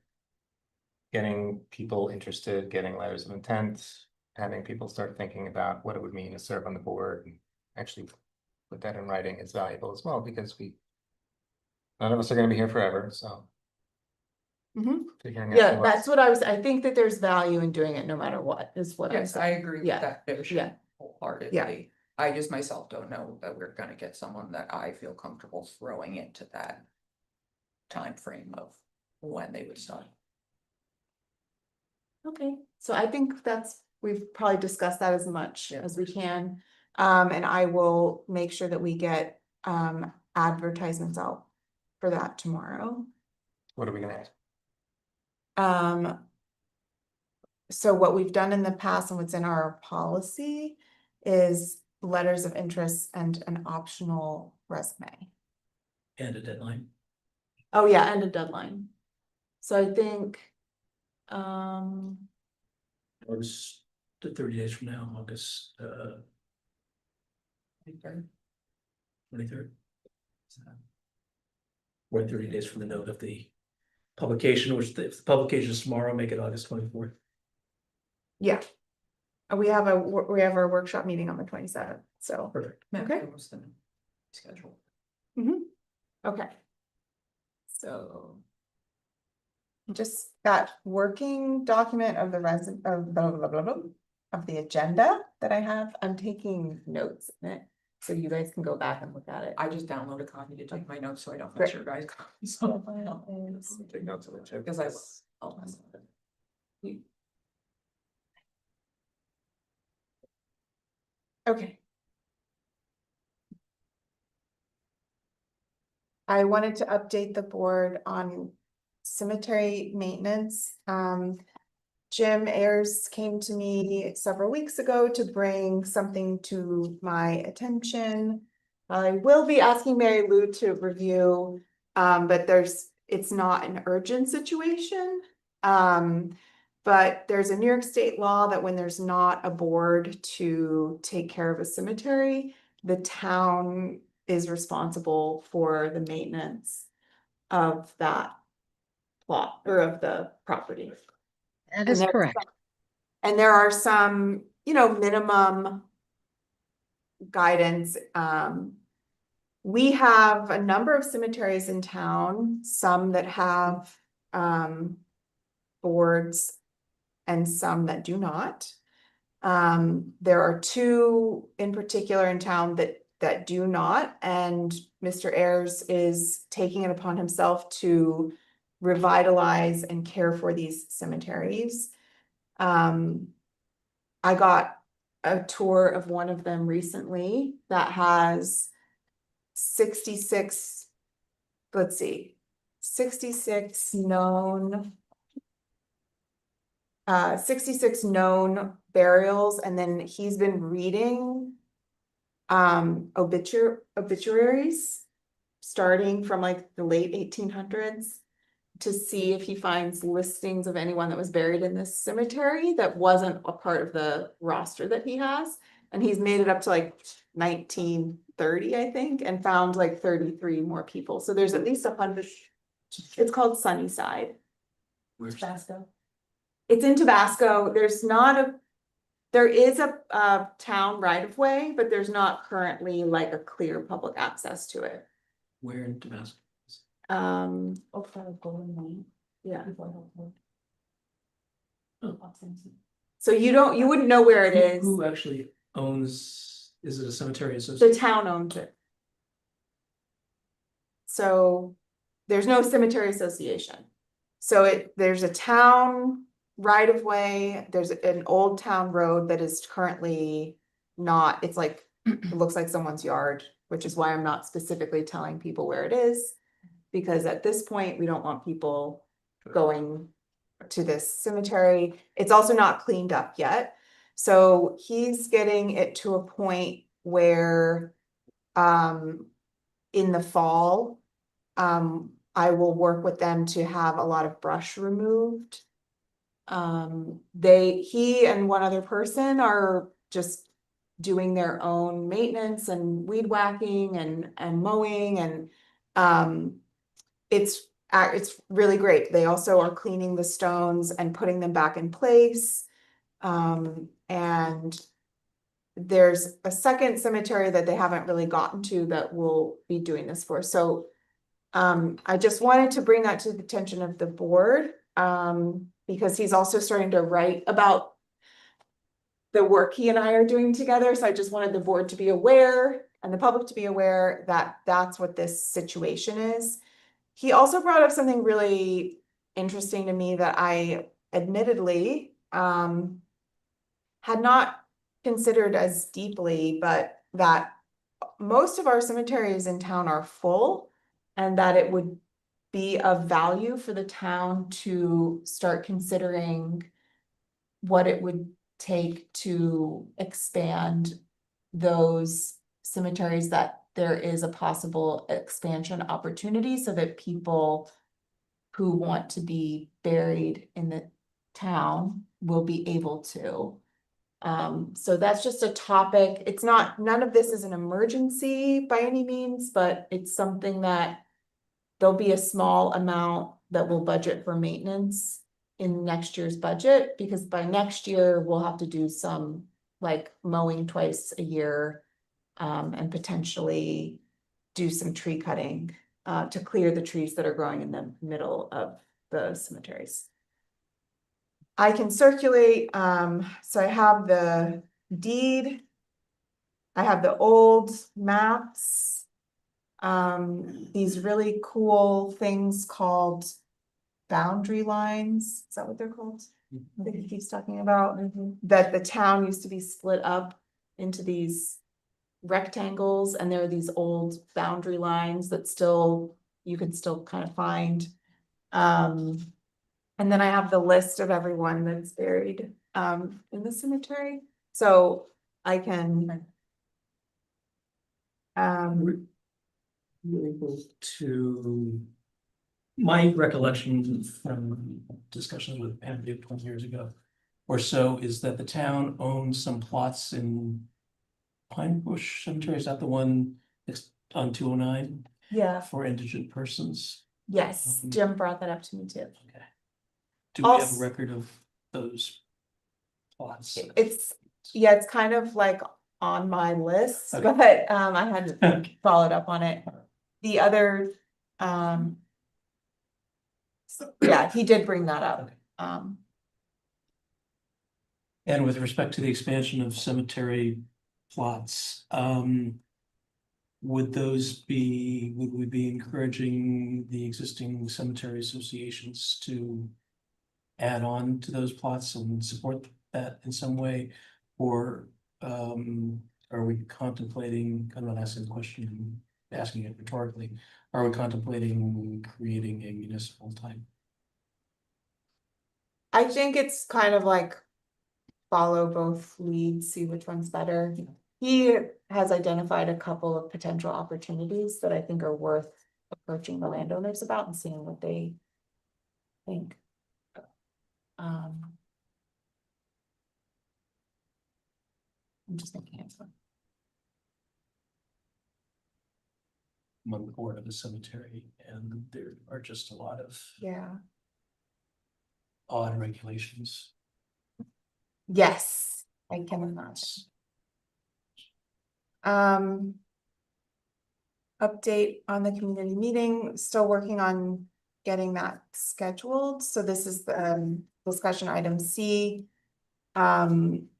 Getting people interested, getting letters of intent, having people start thinking about what it would mean to serve on the board and actually put that in writing is valuable as well, because none of us are gonna be here forever, so. Mhm. Figuring out Yeah, what's- that's what I think that there's value in doing it no matter what, is what I'm Yes, I saying. agree with Yeah, that notion yeah. wholeheartedly. I just myself don't know that we're gonna get someone that I feel comfortable throwing into that time frame of when they would start. Okay, so I think we've probably discussed that as much Yeah. as we can. And I will make sure that we get advertisements out for that tomorrow. What are we gonna ask? So what we've done in the past and what's in our policy is letters of interest and an optional resume. And a deadline. Oh, yeah, and a deadline. So I think, Or to 30 days from now, August 23rd. Or 30 days from the note of the publication, which if the publication is tomorrow, make it August 24th. Yeah. We have our workshop meeting on the 27th, so, Perfect. Okay. Schedule. okay. So. Just that working document of the resident of blah, blah, blah, blah, blah, of the agenda that I have, I'm taking notes in it. So you guys can go back and look at it. I just download a copy to take my notes, so I don't Great. miss your guys' copies. So, Take notes of it, too. because I will. I'll mess with it. Okay. I wanted to update the board on cemetery maintenance. Jim Ayers came to me several weeks ago to bring something to my attention. I will be asking Mary Lou to review, but it's not an urgent situation. But there's a New York State law that when there's not a board to take care of a cemetery, the town is responsible for the maintenance of that plot or of the property. That is correct. And there are some, minimum guidance. We have a number of cemeteries in town, some that have boards and some that do not. There are two in particular in town that do not, and Mr. Ayers is taking it upon himself to revitalize and care for these cemeteries. I got a tour of one of them recently that has 66 known 66 known burials, and then he's been reading obituaries starting from like the late 1800s to see if he finds listings of anyone that was buried in this cemetery that wasn't a part of the roster that he has. And he's made it up to like 1930, I think, and found like 33 more people. So there's at least 100. It's called Sunnyside. Where's Tabasco. It's in Tabasco. There is a town right of way, but there's not currently like a clear public access to it. where in Damascus? Yeah. Oh. So you wouldn't know where it is. Who actually owns, is it a cemetery The association? town owns it. So there's no cemetery association. So there's a town right of way, there's an old town road that is currently not, it's like, it looks like someone's yard, which is why I'm not specifically telling people where it is. Because at this point, we don't want people going to this cemetery. It's also not cleaned up yet. So he's getting it to a point where in the fall, I will work with them to have a lot of brush removed. He and one other person are just doing their own maintenance and weed whacking and mowing, and it's really great. They also are cleaning the stones and putting them back in place. And there's a second cemetery that they haven't really gotten to that we'll be doing this for. So I just wanted to bring that to the attention of the board, because he's also starting to write about the work he and I are doing together. So I just wanted the board to be aware and the public to be aware that that's what this situation is. He also brought up something really interesting to me that I admittedly had not considered as deeply, but that most of our cemeteries in town are full, and that it would be of value for the town to start considering what it would take to expand those cemeteries, that there is a possible expansion opportunity so that people who want to be buried in the town will be able to. So that's just a topic. It's not, none of this is an emergency by any means, but it's something that there'll be a small amount that we'll budget for maintenance in next year's budget, because by next year, we'll have to do some like mowing twice a year. And potentially do some tree cutting, to clear the trees that are growing in the middle of the cemeteries. I can circulate, so I have the deed. I have the old maps. These really cool things called boundary lines, is that what they're called? That he keeps talking about, that the town used to be split up into these rectangles, and there are these old boundary lines that still, you can still kind of find. And then I have the list of everyone that's buried in the cemetery, so I can. You're able to, my recollection from discussions with Pam Duke 20 years ago or so is that the town owns some plots in Pine Bush Cemetery. Is that the one next on 209 Yeah, for indigent persons? yes, Jim brought that up to me too. Okay. Do we have a Also- record of those plots? It's, yeah, it's kind of like on my list, Okay. but I hadn't followed up on it. The other, yeah, he did bring that up. Okay. And with respect to the expansion of cemetery plots, would we be encouraging the existing cemetery associations to add on to those plots and support that in some way? Or are we contemplating, I'm not asking the question, I'm asking it rhetorically, are we contemplating creating a municipal type? I think it's kind of like follow both leads, see which one's better. He has identified a couple of potential opportunities that I think are worth approaching the landowners about and seeing what they think. I'm just thinking of some. I'm on the board of the cemetery, and there are just a lot of Yeah. odd regulations. Yes, I can imagine. Update on the community meeting, still working on getting that scheduled, so this is the discussion item C.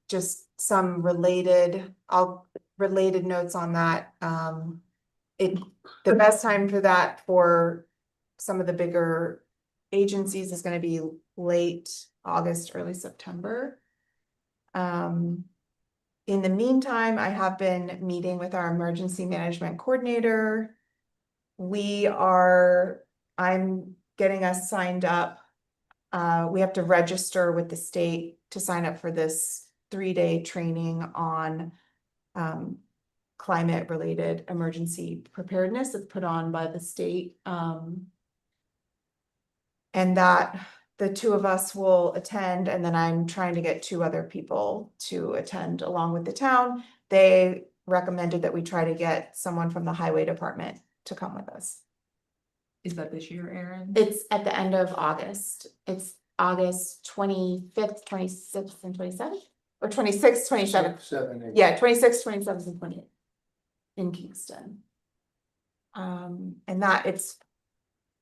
Just some related notes on that, the best time for that for some of the bigger agencies is gonna be late August, early September. In the meantime, I have been meeting with our emergency management coordinator. I'm getting us signed up. We have to register with the state to sign up for this 3-day training on climate-related emergency preparedness that's put on by the state. And that the two of us will attend, and then I'm trying to get 2 other people to attend along with the town. They recommended that we try to get someone from the highway department to come with us. Is that this year, Erin? It's at the end of August. It's August 25th, 26th, and 27th, or 26th, 27th. Yeah, 26th, 27th, and 28th in Kingston. And that it's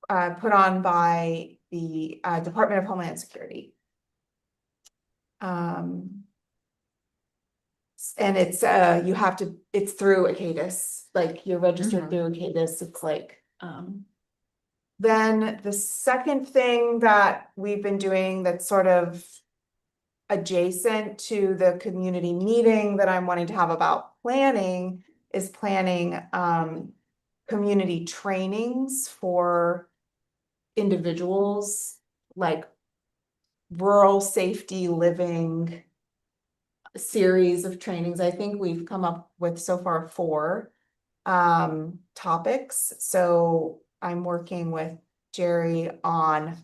put on by the Department of Homeland Security. And it's it's through ACADIS, like you're registered through ACADIS. It's like then the second thing that we've been doing that's sort of adjacent to the community meeting that I'm wanting to have about planning is planning community trainings for individuals, like rural safety living series of trainings. I think we've come up with so far 4 topics. So I'm working with Jerry on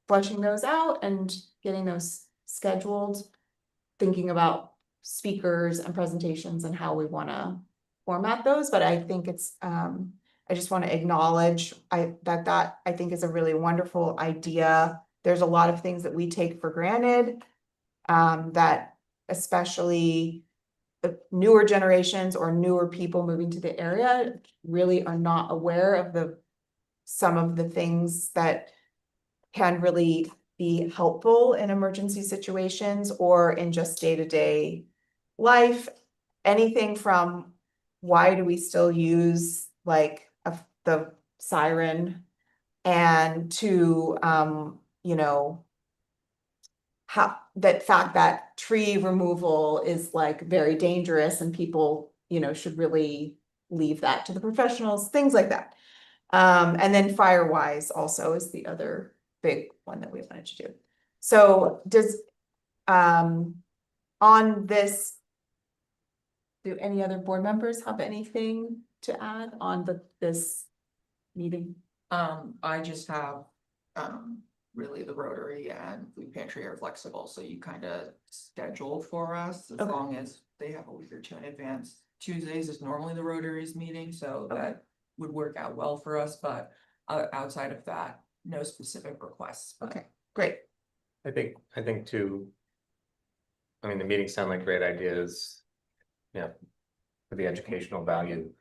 fleshing those out and getting those scheduled, thinking about speakers and presentations and how we wanna format those, but I think it's, I just wanna acknowledge that I think is a really wonderful idea. There's a lot of things that we take for granted, that especially the newer generations or newer people moving to the area really are not aware of some of the things that can really be helpful in emergency situations or in just day-to-day life. Anything from why do we still use like the siren, and to you know, how that fact that tree removal is like very dangerous and people, you know, should really leave that to the professionals, things like that. And then Firewise also is the other big one that we wanted to do. So does, on this, do any other board members have anything to add on this meeting? I just have, really the Rotary and food pantry are flexible, so you kind of schedule for us as Okay. long as they have a week or two in advance. Tuesdays is normally the Rotary's meeting, so that would work out well for us, but outside of that, no specific requests. but- Okay, great. I think too. I mean, the meetings sound like great ideas. Yeah. For the educational value.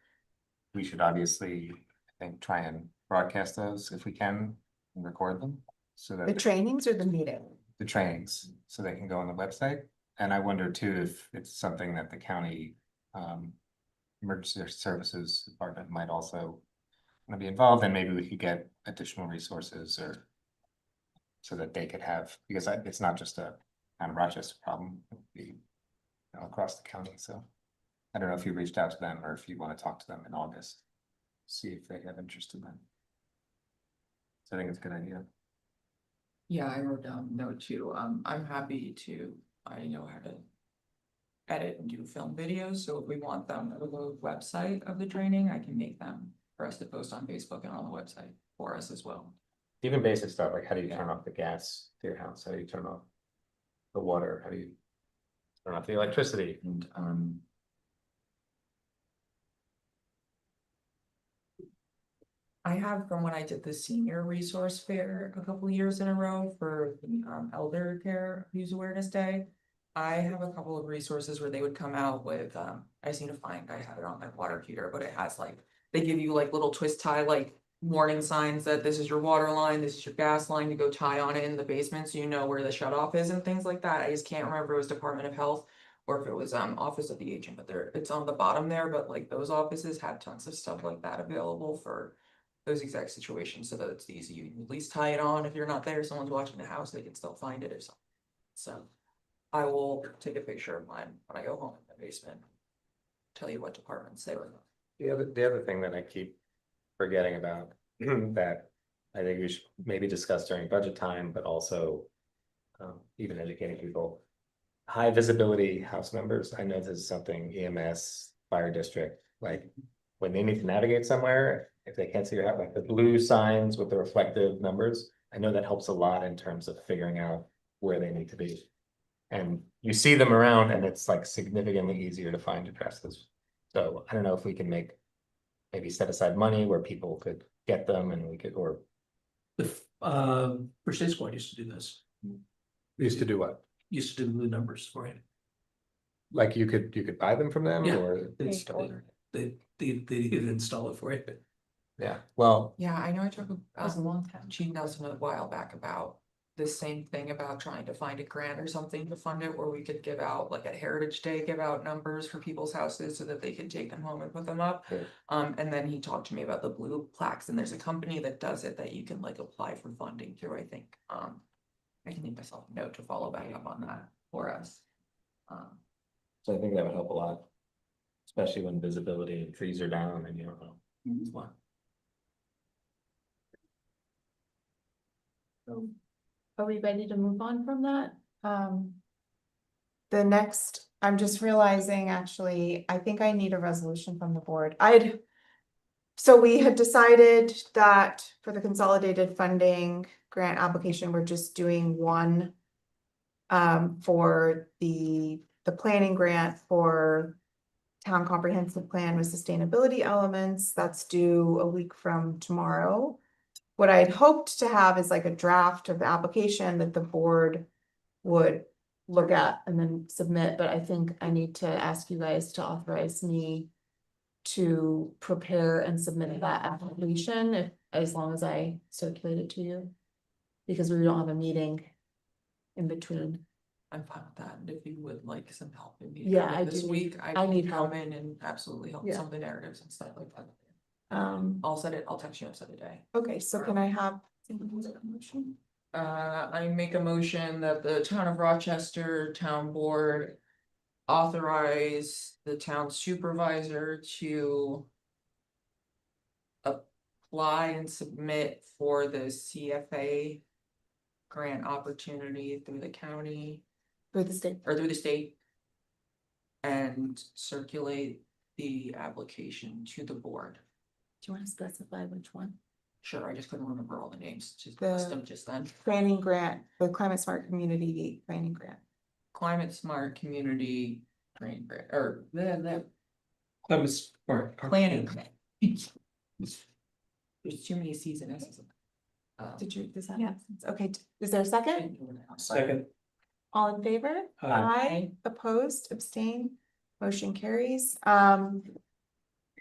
We should obviously, I think, try and broadcast those if we can and record them. So that The trainings or the meeting? the trainings, so they can go on the website. And I wonder too, if it's something that the county emergency services department might also want to be involved in. Maybe we could get additional resources or so that they could have, because it's not just a kind of Rochester problem, it would be, you know, across the county. So I don't know if you reached out to them or if you want to talk to them in August, see if they have interest in that. So I think it's a good idea. Yeah, I wrote down note too. I'm happy to, I know how to edit and do film videos, so if we want them on the website of the training, I can make them for us to post on Facebook and on the website for us as well. Even basic stuff like how do you turn off the gas to your house? How do you turn off the water? How do you turn off the electricity? And I have from when I did the senior resource fair a couple of years in a row for the elder care abuse awareness day. I have a couple of resources where they would come out with, I just need to find, I have it on my water heater, but it has like, they give you like little twist tie, like warning signs that this is your water line, this is your gas line, to go tie on it in the basement so you know where the shut off is and things like that. I just can't remember if it was Department of Health or if it was Office of the Agent, but it's on the bottom there, but like those offices have tons of stuff like that available for those exact situations so that it's easy. You can at least tie it on if you're not there, someone's watching the house, they can still find it or something. So I will take a picture of mine when I go home in the basement. Tell you what departments they were. The other thing that I keep forgetting about that I think we should maybe discuss during budget time, but also even educating people. High visibility house numbers. I know this is something EMS, fire district, like when they need to navigate somewhere, if they can't see your house, like the blue signs with the reflective numbers, I know that helps a lot in terms of figuring out where they need to be. And you see them around and it's like significantly easier to find addresses. So I don't know if we can maybe set aside money where people could get them and we could, or. The First Aid Squad used to do this, Used to do what? used to do the numbers for you. Like you could buy them from them Yeah. or, They even install it for you. yeah, well, Yeah, I know I talked That was a with long time. Chief Nelson a while back about the same thing about trying to find a grant or something to fund it, where we could give out, like at Heritage Day, give out numbers for people's houses so that they could take them home and put them up. Yeah. And then he talked to me about the blue plaques, and there's a company that does it that you can like apply for funding through, I think. I can leave myself a note to follow back up on that for us. so I think that would help a lot. Especially when visibility and trees are down and you don't know. It's fine. Are we ready to move on from that? The next, I'm just realizing, actually, I think I need a resolution from the board. So we had decided that for the consolidated funding grant application, we're just doing one for the the planning grant for town comprehensive plan with sustainability elements. That's due a week from tomorrow. What I had hoped to have is like a draft of the application that the board would look at and then submit, but I think I need to ask you guys to authorize me to prepare and submit that application, as long as I circulate it to you. Because we don't have a meeting in between. I'm fine with that, and if you would like some help in Yeah, I this do need- week, I I need can help. come in and absolutely help with Yeah. some of the narratives and stuff like that. I'll text you up set a day. Okay, so can I have? I make a motion that the town of Rochester Town Board authorize the town supervisor to apply and submit for the CFA grant opportunity through the county For the state. or through the state and circulate the application to the board. Do you want to specify which one? Sure, I just couldn't remember all the names, just The- list them just then. Planning grant, the climate smart community planning grant. Climate Smart Community Grant Grant, or the I'm smart. planning. There's too many C's and S's. Did you, does that Yeah. make sense? Okay, is there a second? Second. All in favor? Aye. Opposed, abstain, motion carries.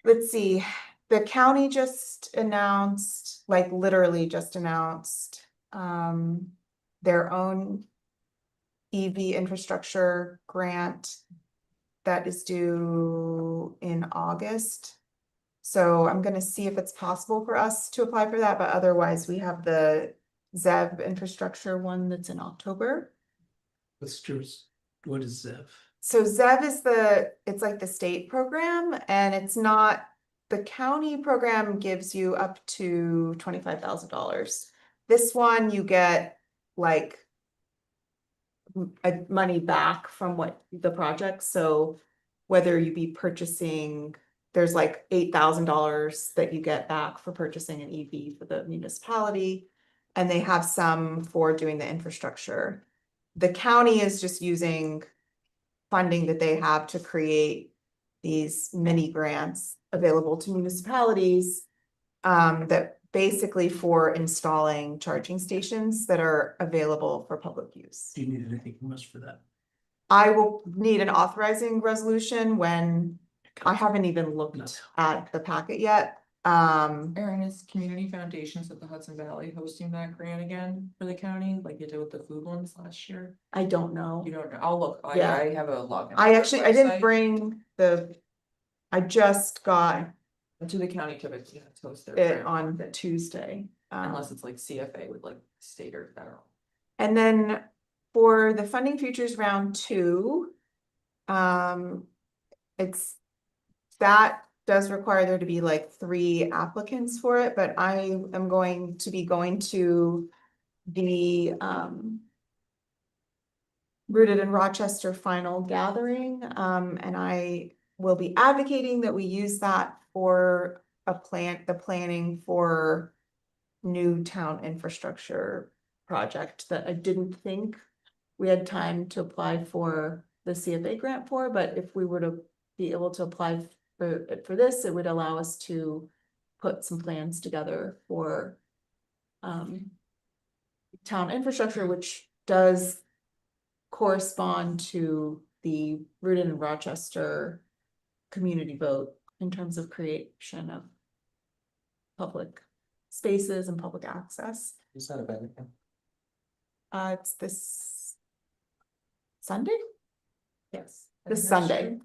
Let's see, the county just announced, like literally just announced, their own EV infrastructure grant that is due in August. So I'm gonna see if it's possible for us to apply for that, but otherwise we have the ZEB infrastructure one that's in October. What's yours? What is ZEV? So ZEV is it's like the state program, and it's not, the county program gives you up to $25,000. This one you get like money back from what the project, so whether you be purchasing, there's like $8,000 that you get back for purchasing an EV for the municipality, and they have some for doing the infrastructure. The county is just using funding that they have to create these mini grants available to municipalities, that basically for installing charging stations that are available for public use. Do you need anything from us for that? I will need an authorizing resolution when I haven't even looked No. at the packet yet. Erin, is Community Foundations of the Hudson Valley hosting that grant again for the county, like you did with the food ones last year? I don't know. You don't know, I'll look, Yeah. I have a login. I didn't website. bring I just got To the county typically to host their. it grant on Tuesday. Unless it's like CFA with like state or federal. And then for the Funding Futures Round 2, that does require there to be like 3 applicants for it, but I am going to be going to the Rooted in Rochester final gathering, and I will be advocating that we use that for the planning for new town infrastructure project that I didn't think we had time to apply for the CFA grant for, but if we were to be able to apply for this, it would allow us to put some plans together for town infrastructure, which does correspond to the Rooted in Rochester community vote in terms of creation of public spaces and public access. Is that a bad thing? It's this Sunday? Yes, I this think that's Sunday. true.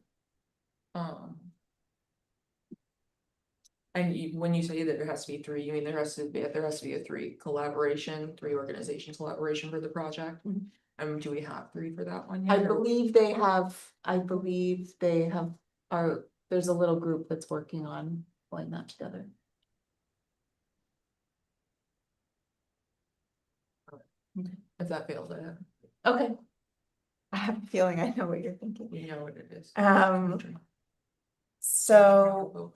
And when you say that there has to be 3, you mean there has to be a 3 organization collaboration for the project? Mhm. Do we have 3 for that one I yet? or- believe they have, there's a little group that's working on pulling that together. If that fails, I have, Okay. I have a feeling I know what you're thinking. we know what it is. So,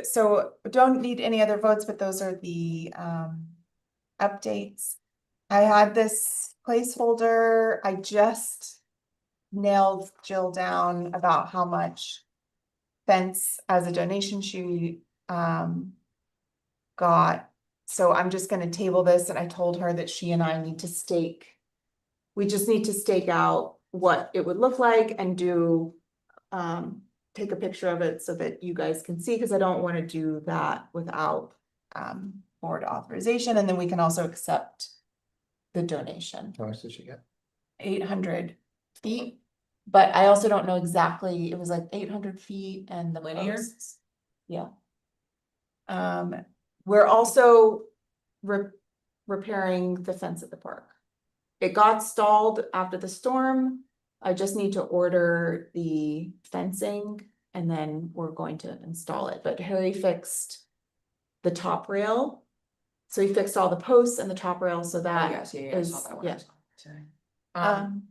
so don't need any other votes, but those are the updates. I had this placeholder, I just nailed Jill down about how much fence as a donation she got. So I'm just gonna table this, and I told her that she and I need to stake. We just need to stake out what it would look like and do, take a picture of it so that you guys can see, because I don't want to do that without board authorization, and then we can also accept the donation. How much did she get? 800 feet, but I also don't know exactly, it was like 800 feet and the Linear? posts. Yeah. We're also repairing the fence at the park. It got stalled after the storm. I just need to order the fencing and then we're going to install it, but Harry fixed the top rail. So he fixed all the posts and the top rail, so that Yes, yeah, I saw is- that one. yeah. Um,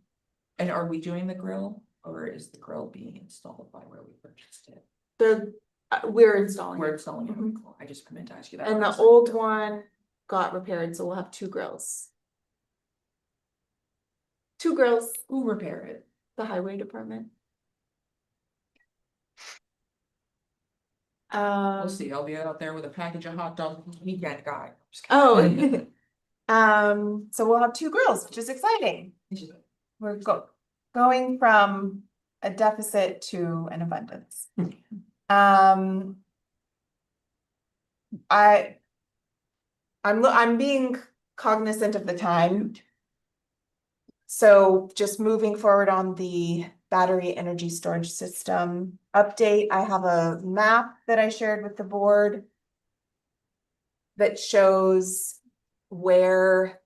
and are we doing the grill, or is the grill being installed by where we purchased it? we're installing We're it. installing it, Mhm. okay, cool. I just meant to ask you that. And the first. old one got repaired, so we'll have 2 grills. 2 grills, Who repaired it? the highway department. We'll see, I'll be out there with a package of hot dogs, weekend guy. Just kidding. Oh, so we'll have 2 grills, which is exciting. We're going from a deficit to an abundance. I'm being cognizant of the time. So just moving forward on the battery energy storage system update, I have a map that I shared with the board that shows where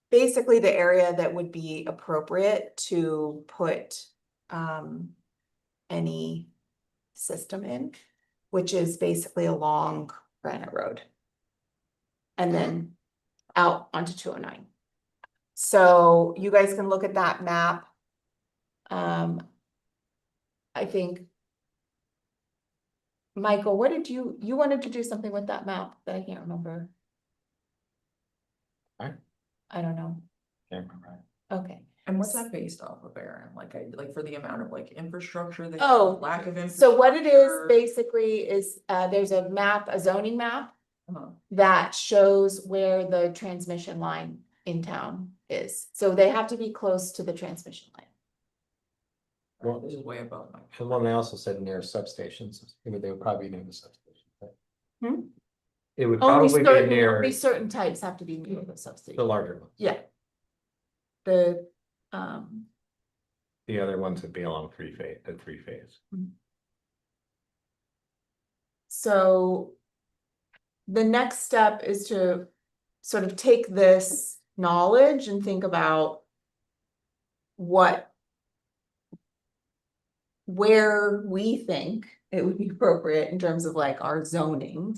basically the area that would be appropriate to put any system in, which is basically along Granite Road. And then out onto 209. So you guys can look at that map. I think. Michael, what did you wanted to do something with that map that I can't remember? I don't know. Can't remember. Okay. And what's that based off of, Aaron? Like for the amount of like infrastructure that. Oh, Lack of infrastructure. So what it is basically is there's a map, a zoning map Uh-huh. that shows where the transmission line in town is. So they have to be close to the transmission line. Well, This is way above my. And one, they also said near substations, they would probably be near the substation. but Hmm? It would Only probably be certain, near only certain types have to be near the the substation. larger ones. Yeah. The, The other ones would be along three phase. so the next step is to sort of take this knowledge and think about where we think it would be appropriate in terms of like our zoning.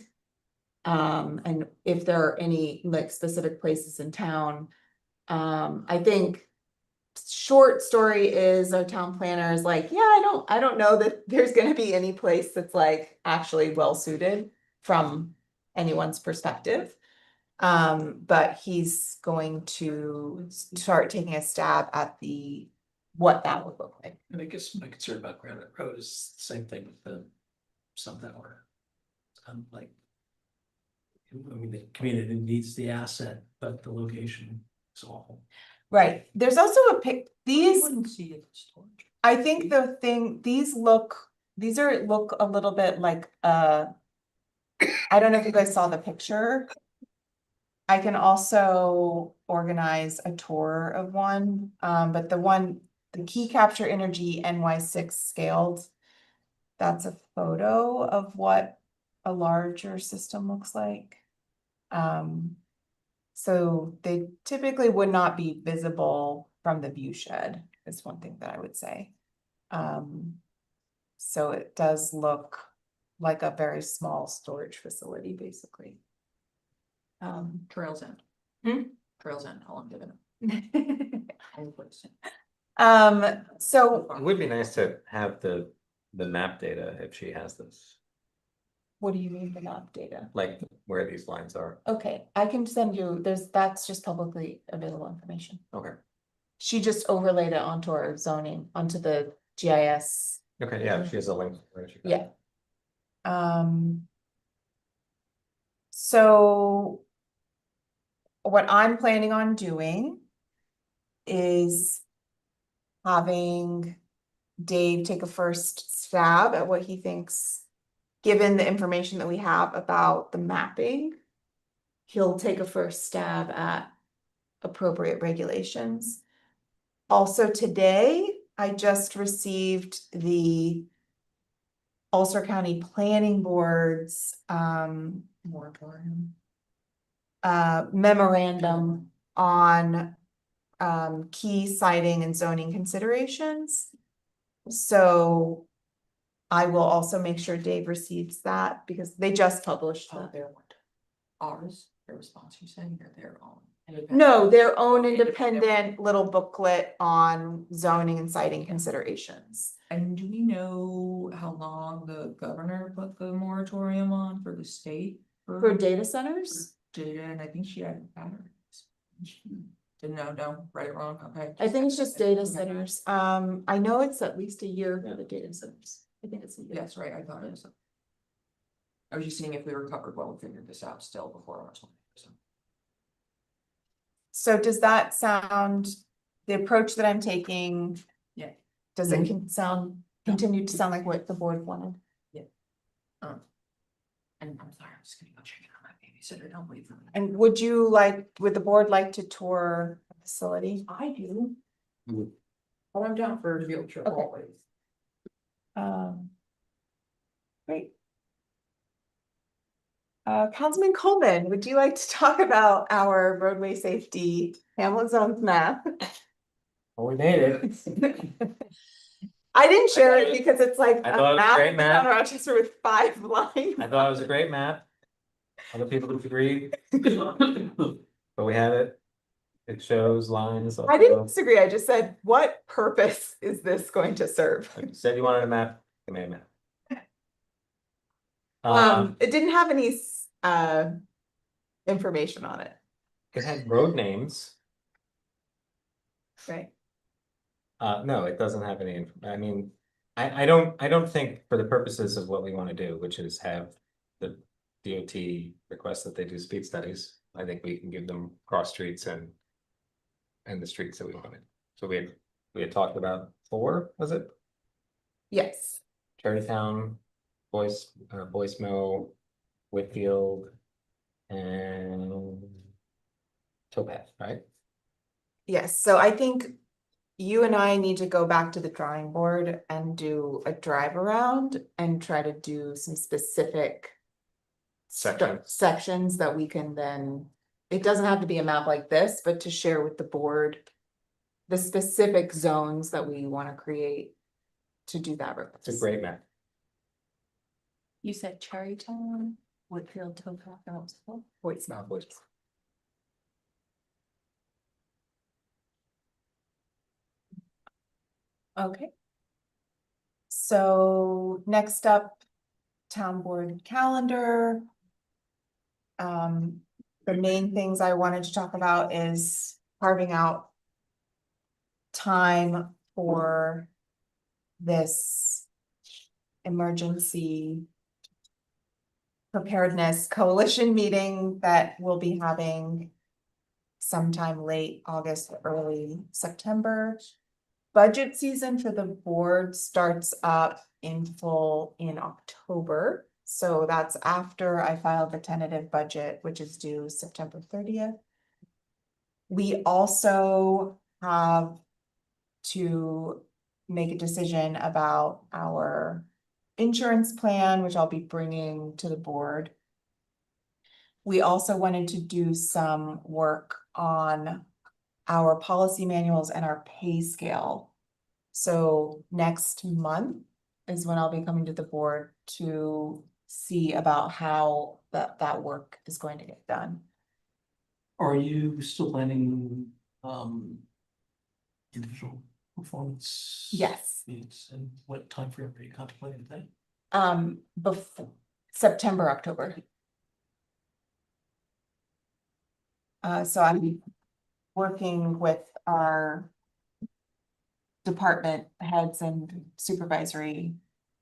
And if there are any like specific places in town. I think short story is our town planner is like, yeah, I don't know that there's gonna be any place that's like actually well suited from anyone's perspective. But he's going to start taking a stab at what that would look like. And I guess my concern about Granite Road is the same thing with the Sunflower. Like. I mean, the community needs the asset, but the location is awful. Right, there's also I these, wouldn't see it as storage. I think these look a little bit like, I don't know if you guys saw the picture. I can also organize a tour of one, but the Key Capture Energy NY6 scaled. That's a photo of what a larger system looks like. So they typically would not be visible from the view shed, is one thing that I would say. So it does look like a very small storage facility, basically. Trails End. Hmm? Trails End, all I'm giving it. So It would be nice to have the map data if she has this. What do you mean the map data? like where these lines are. Okay, I can send you, that's just publicly available information. Okay, She just overlaid it onto our zoning, onto the GIS. okay, yeah, she has a link. where she got Yeah. it. So what I'm planning on doing is having Dave take a first stab at what he thinks, given the information that we have about the mapping. He'll take a first stab at appropriate regulations. Also today, I just received the Ulster County Planning Board's Moratorium. memorandum on key siting and zoning considerations. So I will also make sure Dave receives that because they just published Oh, that. their one. Ours, their response, you saying, or their own? No, their own independent little booklet on zoning and siting considerations. And do we know how long the governor put the moratorium on for the state? For data centers? Data, and I think she had batteries. Didn't know, no, right or wrong, okay. I think it's just data Okay. centers. I know it's at least a year for the data centers. I think it's a year. Yes, right, I thought it was. I was just seeing if we were covered while we figured this out still before I was. So does that sound, the approach that I'm taking? Yeah. Does it continue to sound like what the board wanted? And I'm sorry, I'm just gonna go check it on my babysitter, don't wait for me. And would the board like to tour the facility? I do. But I'm down for a field trip Okay. always. Great. Councilman Coleman, would you like to talk about our roadway safety Hamlet Zones map? Well, we made it. I didn't share it because it's like I a thought it was a map great of map. Rochester with 5 lines. I thought it was a great map. Other people disagree. But we have it. It shows lines. I didn't disagree. I just said, what purpose is this going to serve? You said you wanted a map, you made a map. It didn't have any information on it, It had road names. right? No, it doesn't have any, I mean, I don't think for the purposes of what we want to do, which is have the DOT request that they do speed studies. I think we can give them cross streets and the streets that we wanted. So we had talked about 4, was it? Yes. Cherrytown, Boys Mill, Whitfield, and Towpath, right? Yes, so I think you and I need to go back to the drawing board and do a drive around and try to do some specific sections that we can then, it doesn't have to be a map like this, but to share with the board the specific zones that we want to create to do that. It's a great map. You said Cherrytown, Woodfield, Towpath, and what was it called? Voice map. Okay. So next up, town board calendar. The main things I wanted to talk about is carving out time for this emergency preparedness coalition meeting that we'll be having sometime late August, early September. Budget season for the board starts up in full in October. So that's after I filed the tentative budget, which is due September 30th. We also have to make a decision about our insurance plan, which I'll be bringing to the board. We also wanted to do some work on our policy manuals and our pay scale. So next month is when I'll be coming to the board to see about how that work is going to get done. Are you still planning, individual performance? Yes. Needs, and what timeframe are you contemplating that? Before, September, October. So I'm working with our department heads and supervisory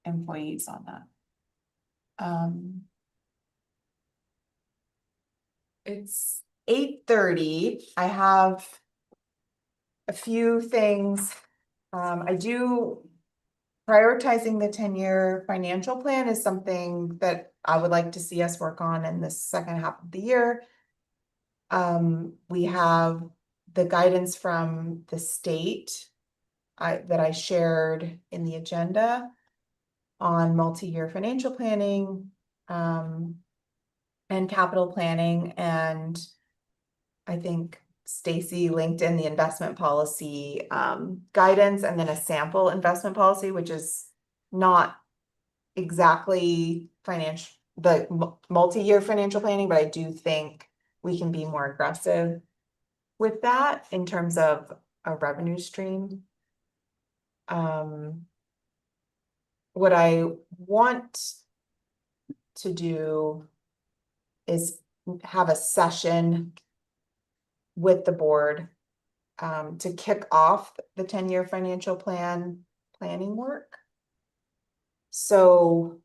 employees on that. It's 8:30. I have a few things. I do prioritizing the 10-year financial plan is something that I would like to see us work on in the second half of the year. We have the guidance from the state that I shared in the agenda on multi-year financial planning, and capital planning, and I think Stacy linked in the investment policy guidance and then a sample investment policy, which is not exactly multi-year financial planning, but I do think we can be more aggressive with that in terms of a revenue stream. What I want to do is have a session with the board to kick off the 10-year financial planning work. So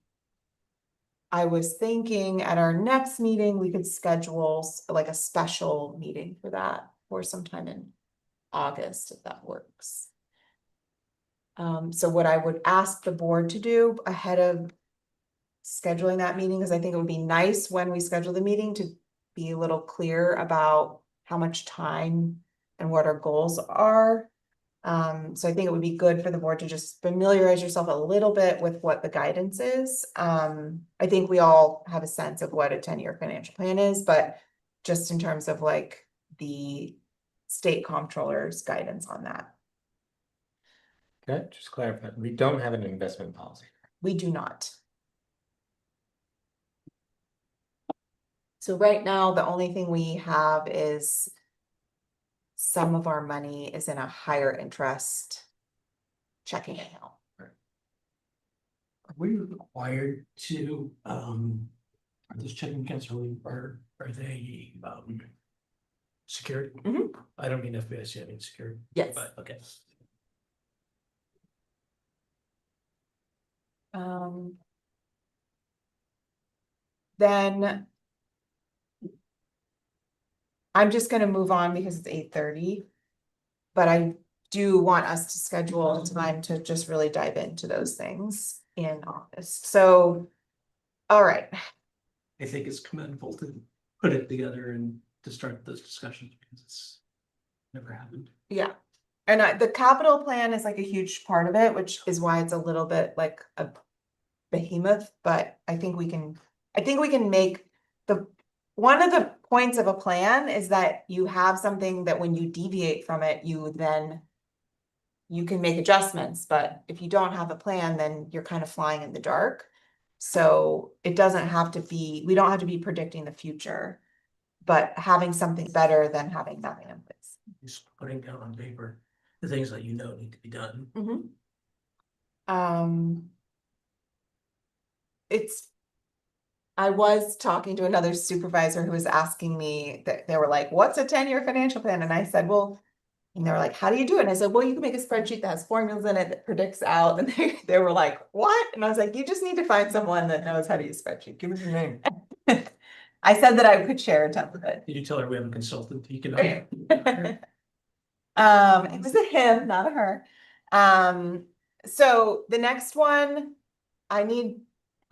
I was thinking at our next meeting, we could schedule like a special meeting for that or sometime in August, if that works. So what I would ask the board to do ahead of scheduling that meeting, because I think it would be nice when we schedule the meeting to be a little clear about how much time and what our goals are. So I think it would be good for the board to just familiarize yourself a little bit with what the guidance is. I think we all have a sense of what a 10-year financial plan is, but just in terms of like the state comptroller's guidance on that. Okay, just clarify, we don't have an investment policy. We do not. So right now, the only thing we have is some of our money is in a higher interest checking account. Are we required to, are those checking accounts are they, secured? Mhm. I don't mean FDIC, I mean secured. Yes. But, okay. Then I'm just gonna move on because it's 8:30. But I do want us to schedule time to just really dive into those things in August. So, all right. I think it's commendable to put it together and to start those discussions because it's never happened. Yeah. And the capital plan is like a huge part of it, which is why it's a little bit like a behemoth, but I think we can make one of the points of a plan is that you have something that when you deviate from it, you can make adjustments, but if you don't have a plan, then you're kind of flying in the dark. So it doesn't have to be, we don't have to be predicting the future, but having something better than having nothing in place. Just putting down on paper the things that you know need to be done. I was talking to another supervisor who was asking me that they were like, what's a 10-year financial plan? And I said, well, and they were like, how do you do it? And I said, well, you can make a spreadsheet that has formulas in it that predicts out. And they were like, what? And I was like, you just need to find someone that knows how to use spreadsheet. Give us your name. I said that I could share a template. Did you tell her we have a consultant? You can. It was a him, not a her. So the next one, I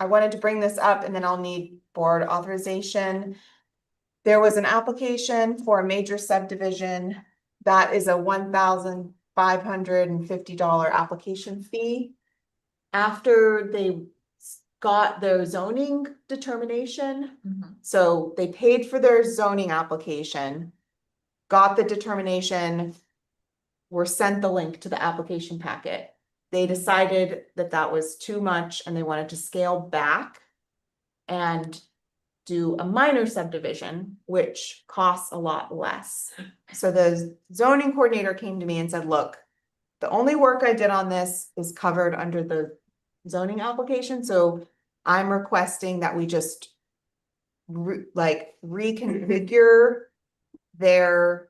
wanted to bring this up and then I'll need board authorization. There was an application for a major subdivision that is a $1,550 application fee. After they got their zoning determination, so they paid for their zoning application, got the determination, were sent the link to the application packet. They decided that that was too much and they wanted to scale back and do a minor subdivision, which costs a lot less. So the zoning coordinator came to me and said, look, the only work I did on this is covered under the zoning application. So I'm requesting that we just reconfigure their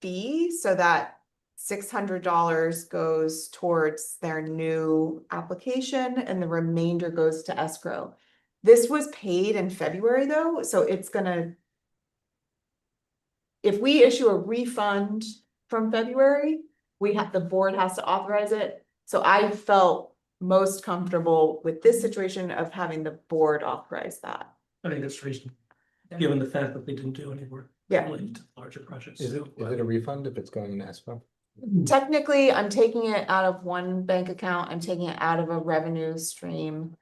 fee so that $600 goes towards their new application and the remainder goes to escrow. This was paid in February though, so it's gonna. If we issue a refund from February, the board has to authorize it. So I felt most comfortable with this situation of having the board authorize that. I think that's reasonable, given the fact that they didn't do any work. Yeah. Related to larger projects. Is it a refund if it's going to escrow? Technically, I'm taking it out of one bank account, I'm taking it out of a revenue stream.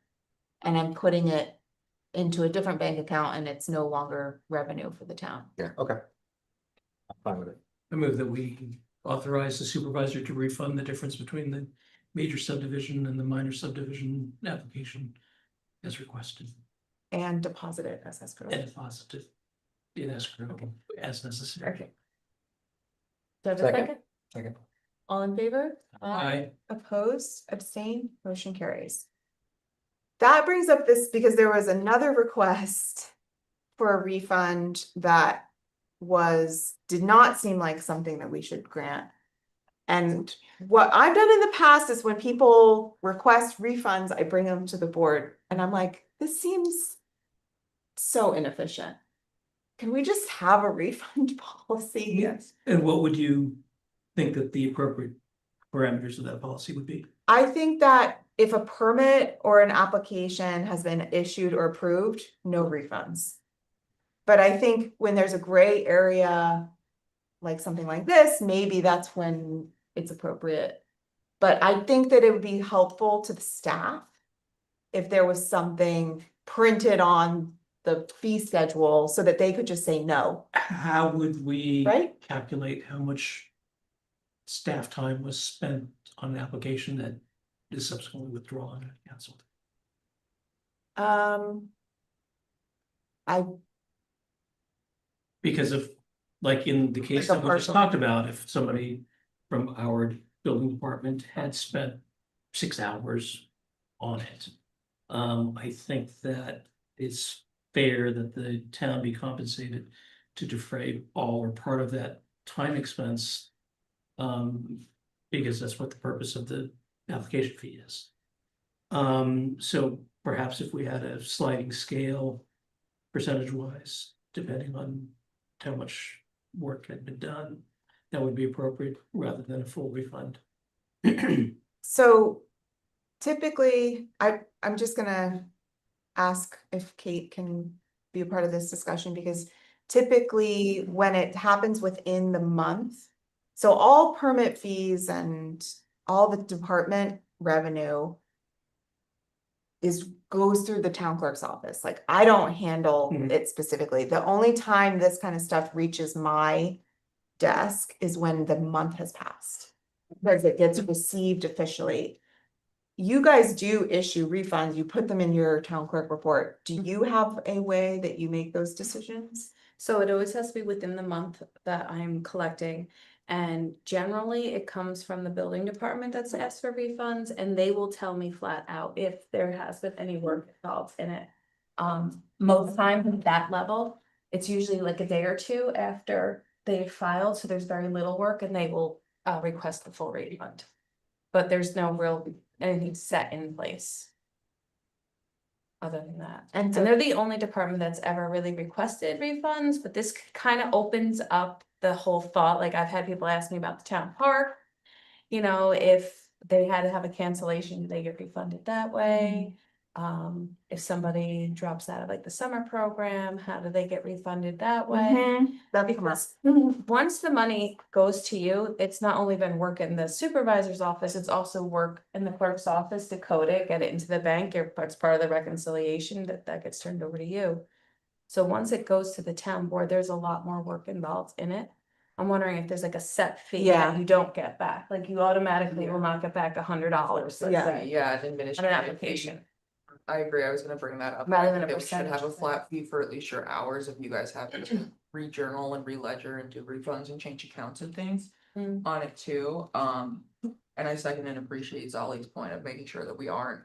And I'm putting it into a different bank account and it's no longer revenue for the town. Yeah, okay. I'm fine with it. I move that we authorize the supervisor to refund the difference between the major subdivision and the minor subdivision application as requested And deposit it as escrow. and deposit it in escrow as necessary. Okay. Do I have a Second. second? Second. All in favor? Aye. Opposed, abstain, motion carries. That brings up this because there was another request for a refund that did not seem like something that we should grant. And what I've done in the past is when people request refunds, I bring them to the board and I'm like, this seems so inefficient. Can we just have a refund policy? Yes. And what would you think that the appropriate parameters of that policy would be? I think that if a permit or an application has been issued or approved, no refunds. But I think when there's a gray area, like something like this, maybe that's when it's appropriate. But I think that it would be helpful to the staff if there was something printed on the fee schedule so that they could just say no, How would we right? calculate how much staff time was spent on an application that is subsequently withdrawn and canceled? I Because if, like in the case Like a that we just partial- talked about, if somebody from our building department had spent 6 hours on it. I think that it's fair that the town be compensated to defray all or part of that time expense. Because that's what the purpose of the application fee is. So perhaps if we had a sliding scale percentage wise, depending on how much work had been done, that would be appropriate rather than a full refund. So typically, I'm just gonna ask if Kate can be a part of this discussion because typically when it happens within the month, so all permit fees and all the department revenue goes through the town clerk's office. Like I don't handle Mhm. it specifically. The only time this kind of stuff reaches my desk is when the month has passed. Because it gets received officially. You guys do issue refunds, you put them in your town clerk report. Do you have a way that you make those decisions? So it always has to be within the month that I'm collecting. And generally, it comes from the building department that's asked for refunds, and they will tell me flat out if there has been any work involved in it. Most times at that level, it's usually like a day or two after they filed, so there's very little work and they will request the full refund. But there's no real anything set in place. Other than that. And And they're the only department that's ever really requested refunds, but this kind of opens up the whole thought, like I've had people ask me about the town park. You know, if they had to have a cancellation, do they get refunded that way? If somebody drops out of like the summer program, how do they get refunded that way? That's come up. Because once the money goes to you, it's not only been work in the supervisor's office, it's also work in the clerk's office to code it, get it into the bank, it's part of the reconciliation that gets turned over to you. So once it goes to the town board, there's a lot more work involved in it. I'm wondering if there's like a set fee Yeah. that you don't get back, like you automatically will not get back $100, let's Yeah. say, Yeah, an on an administrative application. fee. I agree, I was gonna bring that up. Rather I than think a that we should have a percentage. flat fee for at least your hours if you guys have to re-journal and re-ledger and do refunds and change accounts and things Mm. on it too. And I second and appreciate Zolly's point of making sure that we aren't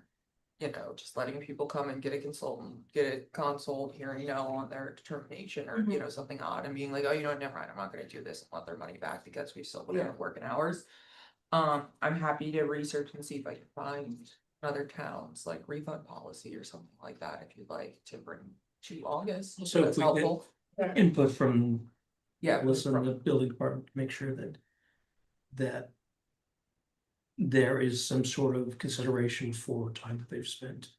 you know, just letting people come and get a consultant, get a consult, hearing no on their determination or, you know, something odd and being like, oh, you know, what, never mind, I'm not gonna do this and want their money back because we still put in Yeah. the working hours. I'm happy to research and see if I can find other towns like refund policy or something like that, if you'd like to bring to August. So if That's we get helpful. input from Yeah. Melissa and from- the building department to make sure that there is some sort of consideration for time that they've spent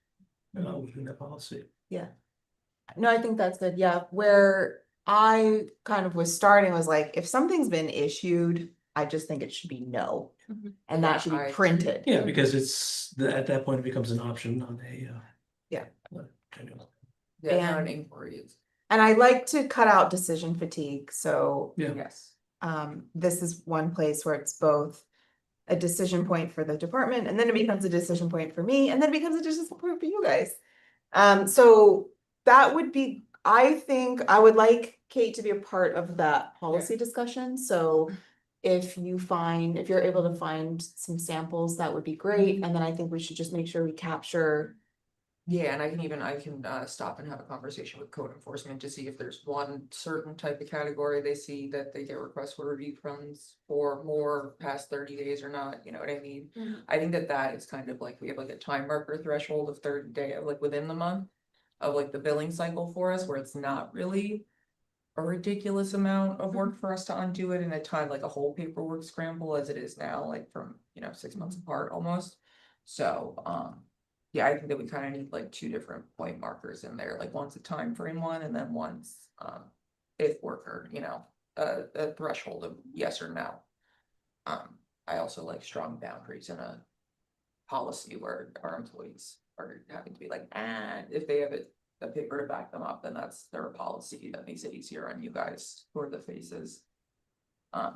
within that policy. No, I think that's good, yeah, where I kind of was starting was like, if something's been issued, I just think it should be no. Mhm. And Yeah, that should I be agree. printed. Yeah, because at that point, it becomes an option on a. Yeah. Kind of- Yeah, not an And- inquiry, it's, And I like to cut out decision fatigue, so Yeah, yes. this is one place where it's both a decision point for the department, and then it becomes a decision point for me, and then it becomes a decision point for you guys. So that would be, I think I would like Kate to be a part of that policy discussion, so if you're able to find some samples, that would be great, and then I think we should just make sure we capture. Yeah, and I can stop and have a conversation with code enforcement to see if there's one certain type of category they see that they get requests for review funds for more past 30 days or not, you know what I mean? Mhm. I think that is kind of like, we have like a time marker threshold of 30 day, like within the month of like the billing cycle for us, where it's not really a ridiculous amount of work for us to undo it in a time, like a whole paperwork scramble as it is now, like from, you know, 6 months apart almost. So, yeah, I think that we kind of need like two different point markers in there, like one's a time frame one and then one's, if worker, you know, a threshold of yes or no. I also like strong boundaries in a policy where our employees are having to be like, if they have a paper to back them up, then that's their policy. That makes it easier on you guys who are the faces.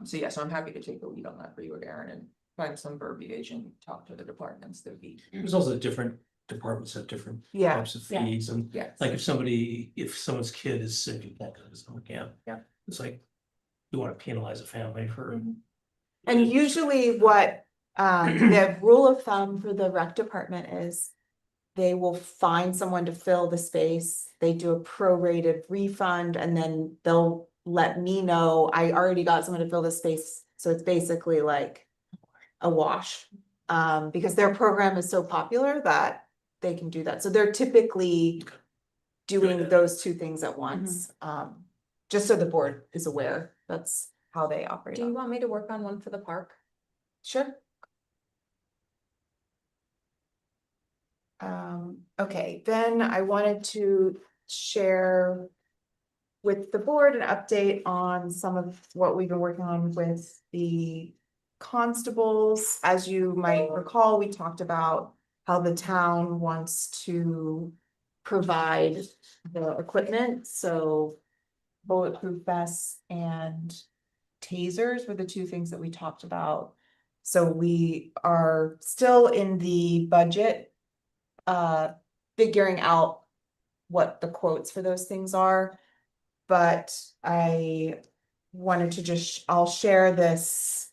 So yeah, so I'm happy to take the lead on that for you, Aaron, and find some verbiage and talk to the departments that we. there's also different departments have different Yeah, types of yeah. fees and Yes. like if someone's kid is sick, you can't go to summer camp. Yeah. It's like, you wanna penalize a family for. And usually what, the rule of thumb for the rec department is they will find someone to fill the space, they do a prorated refund, and then they'll let me know, I already got someone to fill the space, so it's basically like a wash. Because their program is so popular that they can do that, so they're typically doing those two things at once. Just so the board is aware, that's how they operate. Do you want me to work on one for the park? Sure. Okay, then I wanted to share with the board an update on some of what we've been working on with the constables. As you might recall, we talked about how the town wants to provide the equipment, so bulletproof vests and tasers were the two things that we talked about. So we are still in the budget, figuring out what the quotes for those things are. But I wanted to I'll share this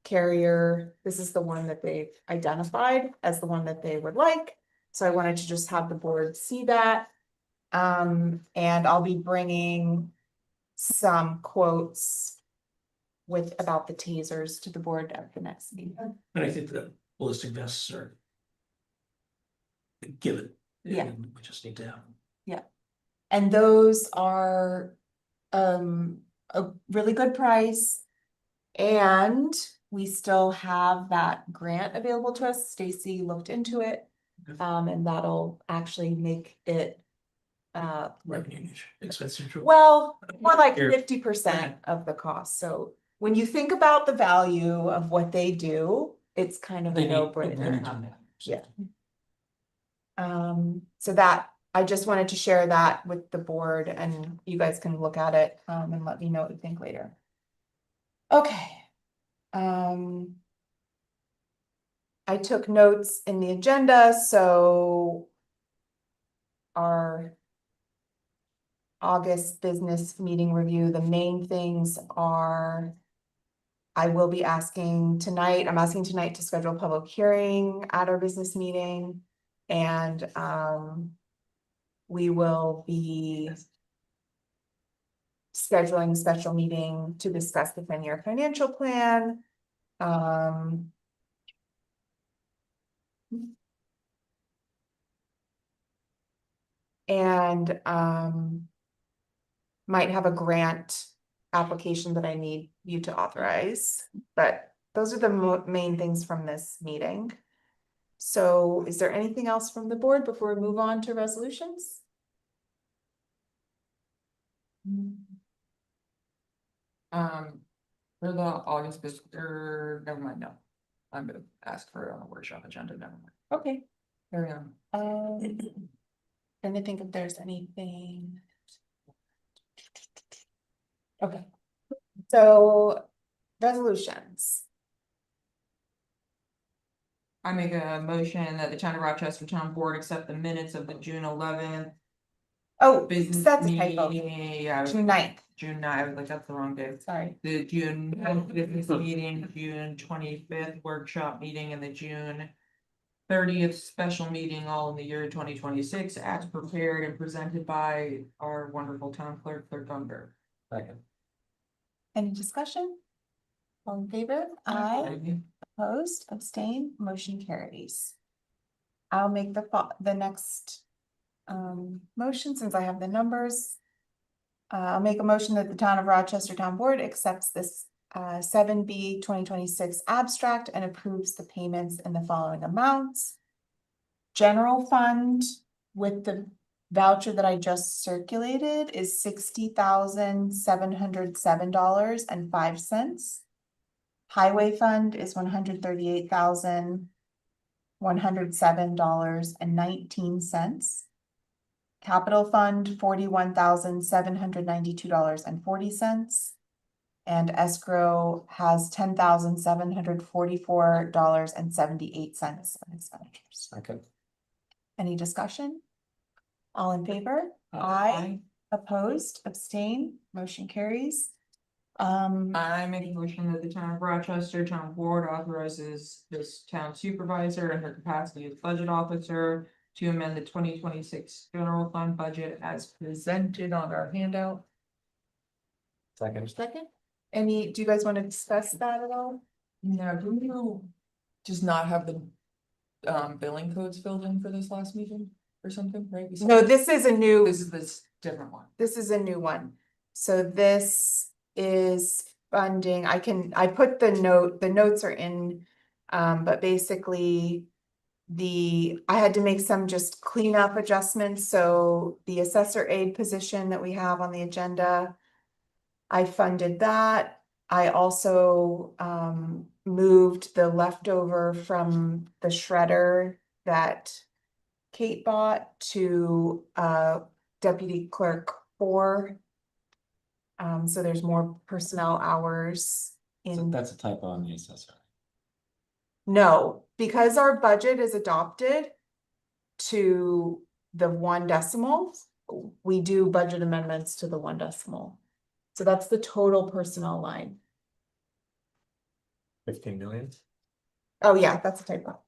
carrier. This is the one that they've identified as the one that they would like. So I wanted to just have the board see that. And I'll be bringing some quotes about the tasers to the board at the next meeting. And I think the ballistic vests are. a given. Yeah. And we just need to have. And those are a really good price. And we still have that grant available to us. Stacy looked into it. Okay. And that'll actually make it Revenue expense neutral. well, more like Here. 50% of the cost. So when you think about the value of what they do, it's kind of a They need- no-brainer. they need to- Yeah. So that, I just wanted to share that with the board and you guys can look at it, and let me know what you think later. Okay. I took notes in the agenda, so our August business meeting review, the main things are I will be asking tonight, I'm asking tonight to schedule a public hearing at our business meeting. And we will be scheduling a special meeting to discuss the 10-year financial plan. And might have a grant application that I need you to authorize, but those are the main things from this meeting. So is there anything else from the board before we move on to resolutions? For the August or never mind, no. I'm gonna ask for a workshop agenda, never mind. Okay. Carry on. Trying to think if there's anything. Okay. So resolutions. I make a motion that the town of Rochester Town Board accept the minutes of the June 11th. Oh, Business that's a typo. meeting, yeah, June 9th, June 9th, I was like, that's the wrong day. sorry. The June 9th business meeting, June 25th workshop meeting, and the June 30th special meeting, all in the year 2026, as prepared and presented by our wonderful town clerk, Clerk Dunbar. Second. Any discussion? All in favor? Aye. Opposed, abstain, motion carries. I'll make the next motion since I have the numbers. I'll make a motion that the town of Rochester Town Board accepts this 7B 2026 abstract and approves the payments in the following amounts. General fund with the voucher that I just circulated is $60,707.05. Highway fund is $138,107.19. Capital fund, $41,792.40. And escrow has $10,744.78 of expenditures. Second. Any discussion? All in favor? Aye. Opposed, abstain, motion carries. I make a motion that the town of Rochester Town Board authorizes this town supervisor in her capacity as budget officer to amend the 2026 general fund budget as presented on our handout. Second. Second. Do you guys want to discuss that at all? No, do you just not have the billing codes filled in for this last meeting or something, right? No, this is a new. This is this different one. This is a new one. So this is funding, I put the notes are in, but basically I had to make some just cleanup adjustments. So the assessor aide position that we have on the agenda, I funded that. I also moved the leftover from the shredder that Kate bought to deputy clerk 4. So there's more personnel hours So in. that's a typo on the assessor. No, because our budget is adopted to the 1 decimal, we do budget amendments to the 1 decimal. So that's the total personnel line. 15 million. Oh, yeah, that's a typo.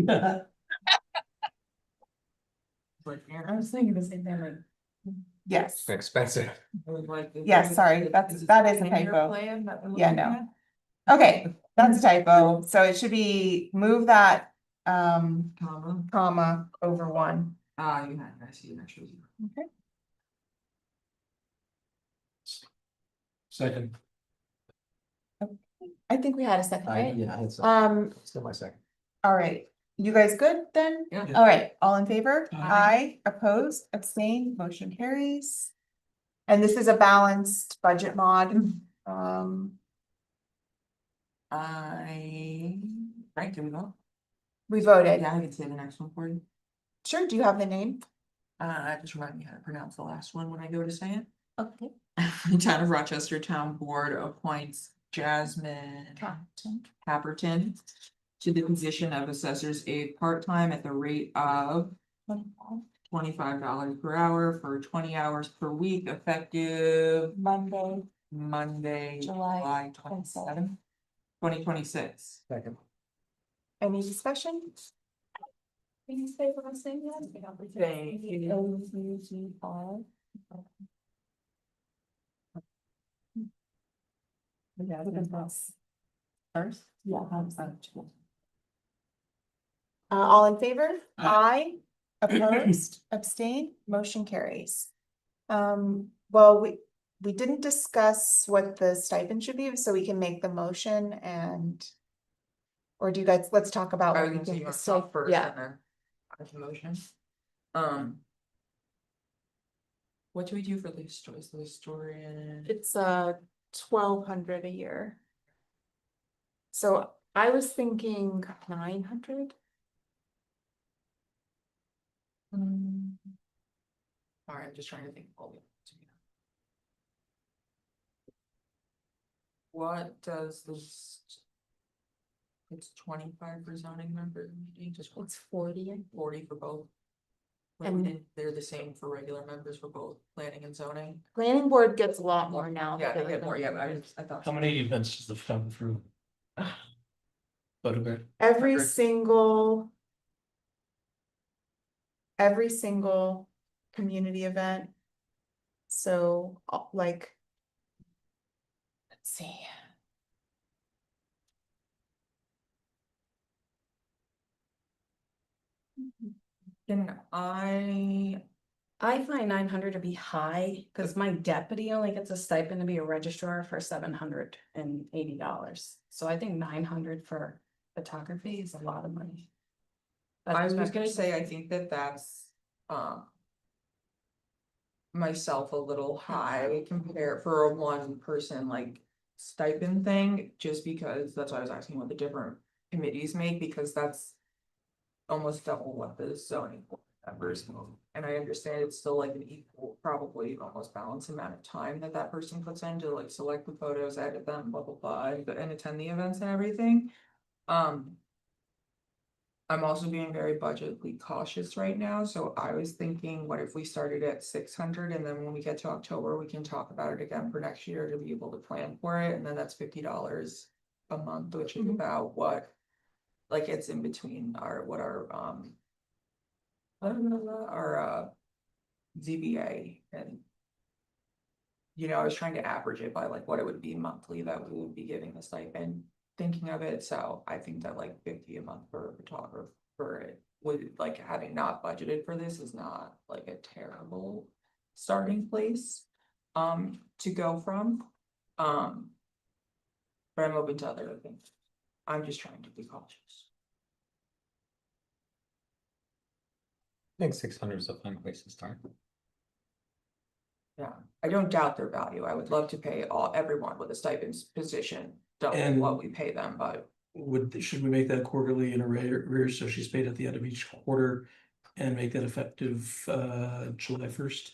I was thinking the same thing. Yes, Expensive. Yeah, sorry, that is a typo. Yeah, no. Okay, that's a typo. So it should be move that comma over 1. You had, I see an extra zero. Okay. Second. I think we had a second, right? Yeah, it's still my second. All right, you guys good then? Yeah. All right, all in favor? Aye. Opposed, abstain, motion carries. And this is a balanced budget mod. Right, do we go? We voted. Yeah, I can say the next one for you. Sure, do you have the name? Just remind me how to pronounce the last one when I go to say it. Okay. Town of Rochester Town Board appoints Jasmine Caperton to the position of assessor's aide part-time at the rate of $25 per hour for 20 hours per week, effective Monday, Monday, July July 27th. 2026. Second. Any discussion? Can you say what I'm saying? Thank you. First? Yeah. All in favor? Aye. Opposed, abstain, motion carries. Well, we didn't discuss what the stipend should be, so we can make the motion and. Or do you guys, let's talk about. I what was we gonna say think you the want to talk stip- first Yeah, and then I can motion. What do we do for the historian? it's $1,200 a year. So I was thinking 900. Alright, I'm just trying to think. of all the- What does this? It's 25 for zoning member meeting, just It's 40. 40 for both. And- They're the same for regular members for both planning and zoning. Planning board gets a lot more now. Yeah, they get more, yeah, I thought. How many events does the come through? Photograph. Every 100. single. Every single community event. So like. Let's see. Can I find 900 to be high, cause my deputy only gets a stipend to be a registrar for $780. So I think 900 for photography is a lot of money. That's I was my gonna perspective. say, I think that that's, myself a little high compare for a one person like stipend thing, just because that's why I was asking what the different committees make, because that's almost double what the zoning board members make. And I understand it's still like an equal, probably almost balanced amount of time that that person puts in to like select the photos, edit them, blah, blah, blah, and attend the events and everything. I'm also being very budgetly cautious right now, so I was thinking, what if we started at 600 and then when we get to October, we can talk about it again for next year to be able to plan for it, and then that's $50 a month, which is about what. Like it's in between our, what our ZBA and. You know, I was trying to average it by like what it would be monthly that we would be giving the stipend, thinking of it, so I think that like 50 a month for a photographer for it. Would like having not budgeted for this is not like a terrible starting place. To go from. But I'm open to other things. I'm just trying to be cautious. I think 600 is a fine place to start. Yeah, I don't doubt their value. I would love to pay everyone with a stipend position, double And- what we pay them, but. Should we make that quarterly in arrears, so she's paid at the end of each quarter and make that effective July 1st?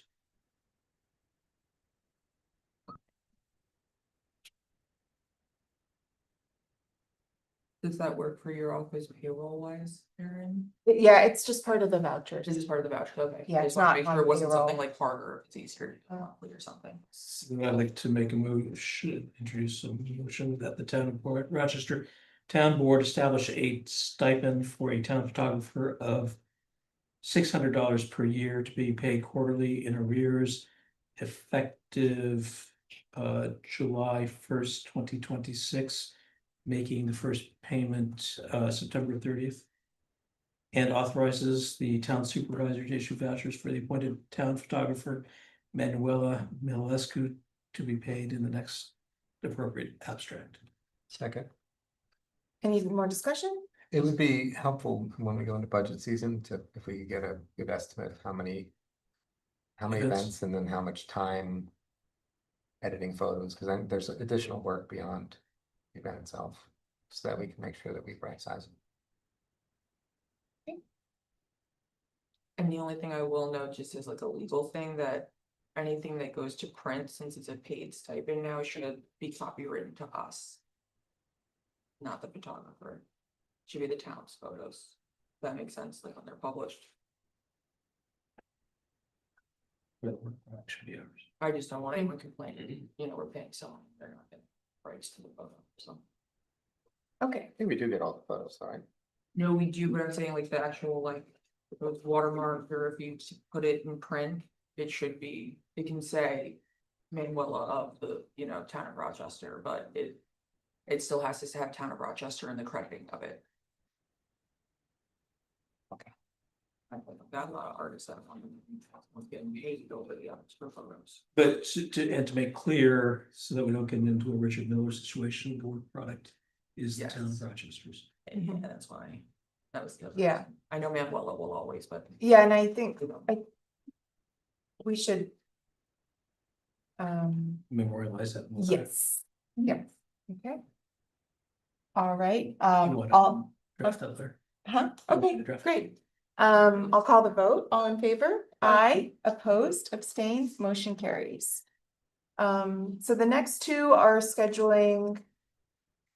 Does that work for your office payroll wise, Erin? Yeah, it's just part of the vouchers. This is part of the voucher, okay. Yeah, I it's just wanna not make sure on it wasn't something payroll. like harder, it's easier to do monthly or something. So I'd like to make a move, should introduce a motion that the town of Port Rochester Town Board establish a stipend for a town photographer of $600 per year to be paid quarterly in arrears, effective July 1st, 2026, making the first payment September 30th. And authorizes the town supervisor to issue vouchers for the appointed town photographer Manuela Milescu to be paid in the next appropriate abstract. Second. Any more discussion? It would be helpful when we go into budget season to, if we could get a good estimate of how many Events. events and then how much time editing photos, because then there's additional work beyond the event itself, so that we can make sure that we right size it. And the only thing I will note, just as like a legal thing, that anything that goes to print, since it's a paid stipend now, should be copywritten to us. Not the photographer. Should be the town's photos. That makes sense, like when they're published. That should be ours. I just don't want anyone complaining, you know, we're paying someone, they're not getting rights to the photo, so. Okay, I think we do get all the photos, all right? No, we do, but I'm saying like the actual like, if it's watermarked or if you put it in print, it should be, it can say. Manuela of the, town of Rochester, but it still has to have town of Rochester in the crediting of it. Okay. I've got a lot of artists that want getting paid over the others for photos. But to make clear, so that we don't get into a Richard Miller situation, the board product is the town of Yes. Rochester's. And yeah, that's why. That was the other. Yeah. reason. I know Manuela will always, but. yeah, and I think we should. Memorialize that. Yes, yep, okay. All right, You I'll, wanna Draft out there. okay, Draft. great. I'll call the vote, all in favor? Aye, opposed, abstained, motion carries. So the next two are scheduling.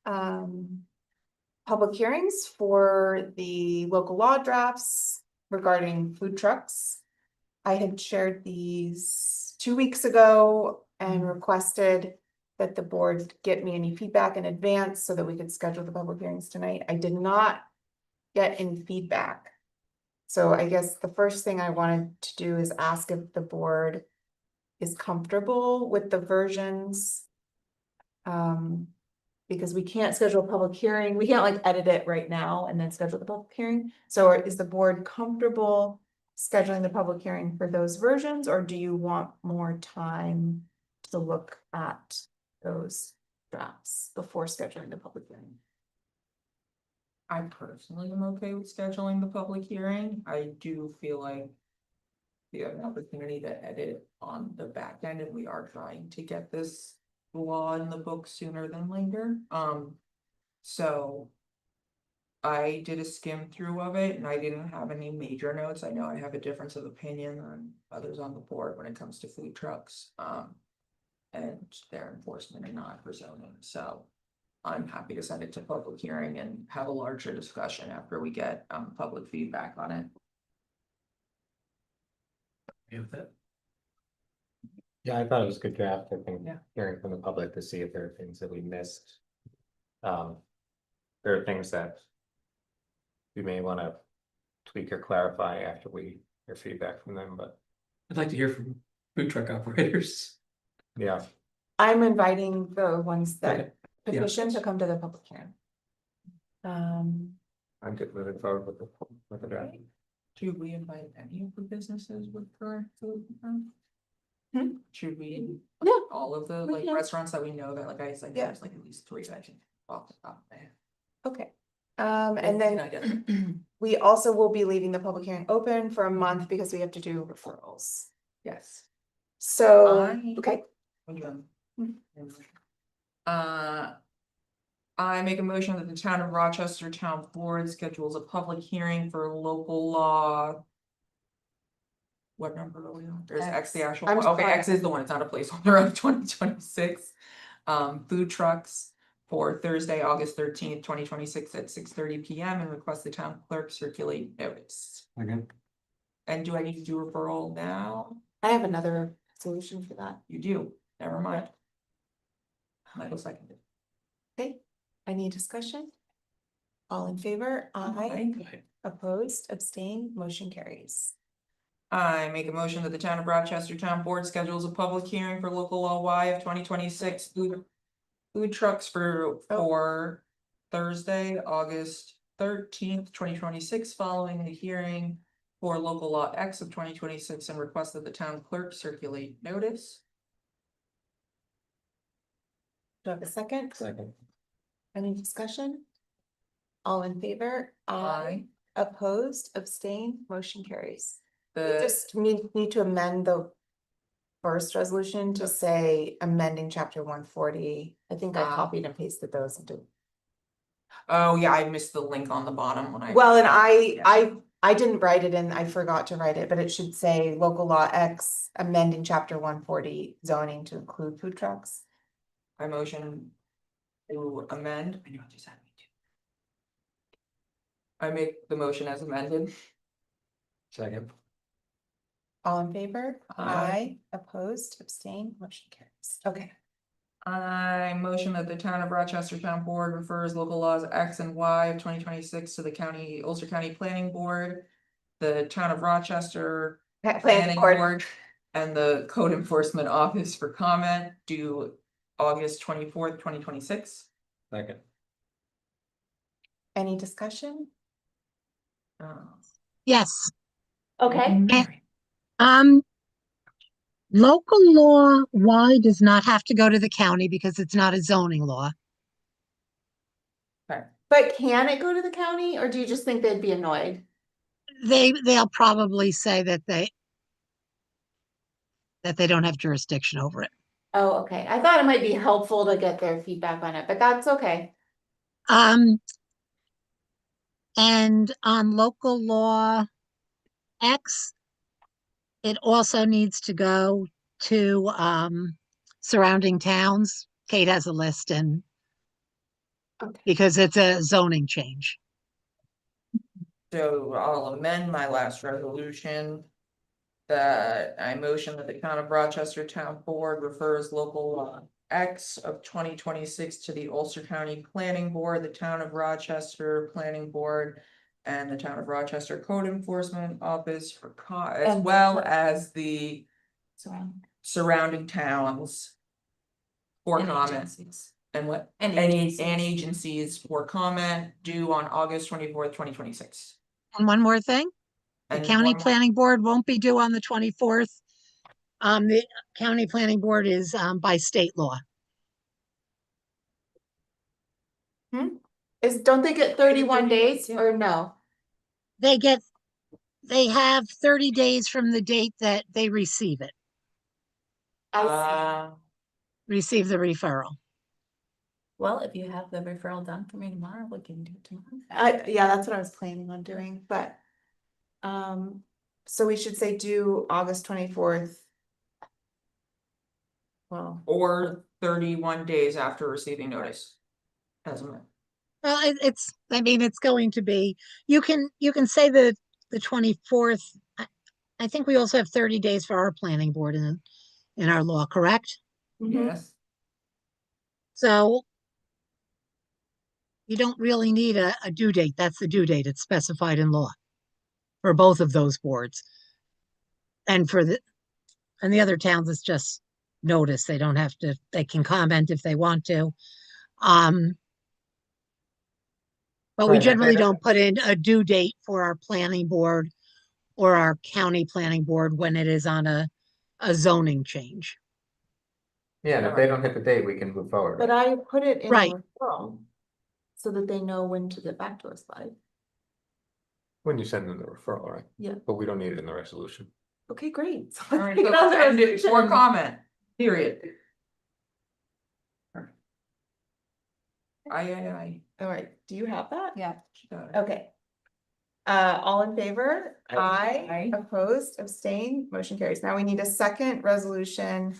Public hearings for the local law drafts regarding food trucks. I had shared these 2 weeks ago and requested that the board get me any feedback in advance so that we could schedule the public hearings tonight. I did not get any feedback. So I guess the first thing I wanted to do is ask if the board is comfortable with the versions. Because we can't schedule a public hearing, we can't like edit it right now and then schedule the public hearing. So is the board comfortable scheduling the public hearing for those versions, or do you want more time to look at those drafts before scheduling the public hearing? I personally am okay with scheduling the public hearing. I do feel like. We have an opportunity to edit on the back end and we are trying to get this law in the book sooner than later. So. I did a skim through of it and I didn't have any major notes. I know I have a difference of opinion on others on the board when it comes to food trucks. And their enforcement and not for zoning, so. I'm happy to send it to public hearing and have a larger discussion after we get public feedback on it. Okay with that? Yeah, I thought it was a good draft, I think, Yeah. hearing from the public to see if there are things that we missed. There are things that. We may wanna tweak or clarify after we hear feedback from them, but I'd like to hear from food truck operators. yeah. I'm inviting the ones Okay. that Yeah. petition to come to the public hearing. I'm good moving forward with the draft. Should we invite any of the businesses with current food? Should we? Yeah. All of the We like can. restaurants that we know that like I said, Yeah. there's like at least 3 that I can off the top of my head. Okay, and then identify. we also will be leaving the public hearing open for a month because we have to do referrals. Yes. So, I- okay, I make a motion that the town of Rochester Town Board schedules a public hearing for local law. What number are we on? There's X the actual, I'm okay, sorry. X is the one, it's not a placeholder of 2026. Food trucks for Thursday, August 13th, 2026 at 6:30 PM and request the town clerk circulate notice. Again. And do I need to do referral now? I have another solution for that. You do, never mind. Michael seconded. Okay, any discussion? All in favor? Aye. Opposed, abstained, motion carries. I make a motion that the town of Rochester Town Board schedules a public hearing for local law Y of 2026 food trucks for Thursday, August 13th, 2026, following the hearing for local law X of 2026 and request that the town clerk circulate notice. Do I have a second? Second. Any discussion? All in favor? Aye. Opposed, abstained, motion carries. We The, just need to amend the first resolution to say amending chapter 140. I think I Ah. copied and pasted those into. oh yeah, I missed the link on the bottom when I. Well, and I didn't write it in, I forgot to write it, but it should say local law X amending chapter 140 zoning to include food trucks. I motion to amend. I know what you said. I make the motion as amended. Second. All in favor? Aye. Opposed, abstained, motion carries. Okay. I motion that the town of Rochester Town Board refers local laws X and Y of 2026 to the Ulster County Planning Board. The town of Rochester Planning Board and the Code Enforcement Office for comment due August 24th, 2026. Second. Any discussion? Yes, Okay, local law Y does not have to go to the county because it's not a zoning law. But can it go to the county, or do you just think they'd be annoyed? They'll probably say that they don't have jurisdiction over it. Oh, okay. I thought it might be helpful to get their feedback on it, but that's okay. And on local law X, it also needs to go to surrounding towns. Kate has a list and Okay. because it's a zoning change. So I'll amend my last resolution. That I motion that the town of Rochester Town Board refers local law X of 2026 to the Ulster County Planning Board, the town of Rochester Planning Board. And the town of Rochester Code Enforcement Office for as And- well as the Surround. surrounding towns. For and comment. agencies. And what, And and agencies. agencies for comment due on August 24th, 2026. And one more thing, the And county one- planning board won't be due on the 24th. The county planning board is by state law. Don't they get 31 days or no? They have 30 days from the date that they receive it, I receive the referral. Well, if you have the referral done for me tomorrow, we can do it tomorrow. yeah, that's what I was planning on doing, but. So we should say due August 24th. Well, Or 31 days after receiving notice. As a minute. Well, I mean, it's going to be, you can say the 24th. I think we also have 30 days for our planning board in our law, correct? Yes. So you don't really need a due date. That's the due date. It's specified in law for both of those boards. And and the other towns, it's just notice. They don't have to, they can comment if they want to. But we Right, generally okay. don't put in a due date for our planning board or our county planning board when it is on a zoning change. Yeah, and if they don't hit the date, we can move forward. but I put it in Right. a referral. So that they know when to get back to us by. When you send them the referral, right? Yeah. But we don't need it in the resolution. Okay, great. So All right, let's so get on the end it for resolution. comment, period. Aye. All right, do you have that? Yeah. She got it. Okay. All in favor? Aye. Aye. Opposed, abstained, motion carries. Now we need a second resolution.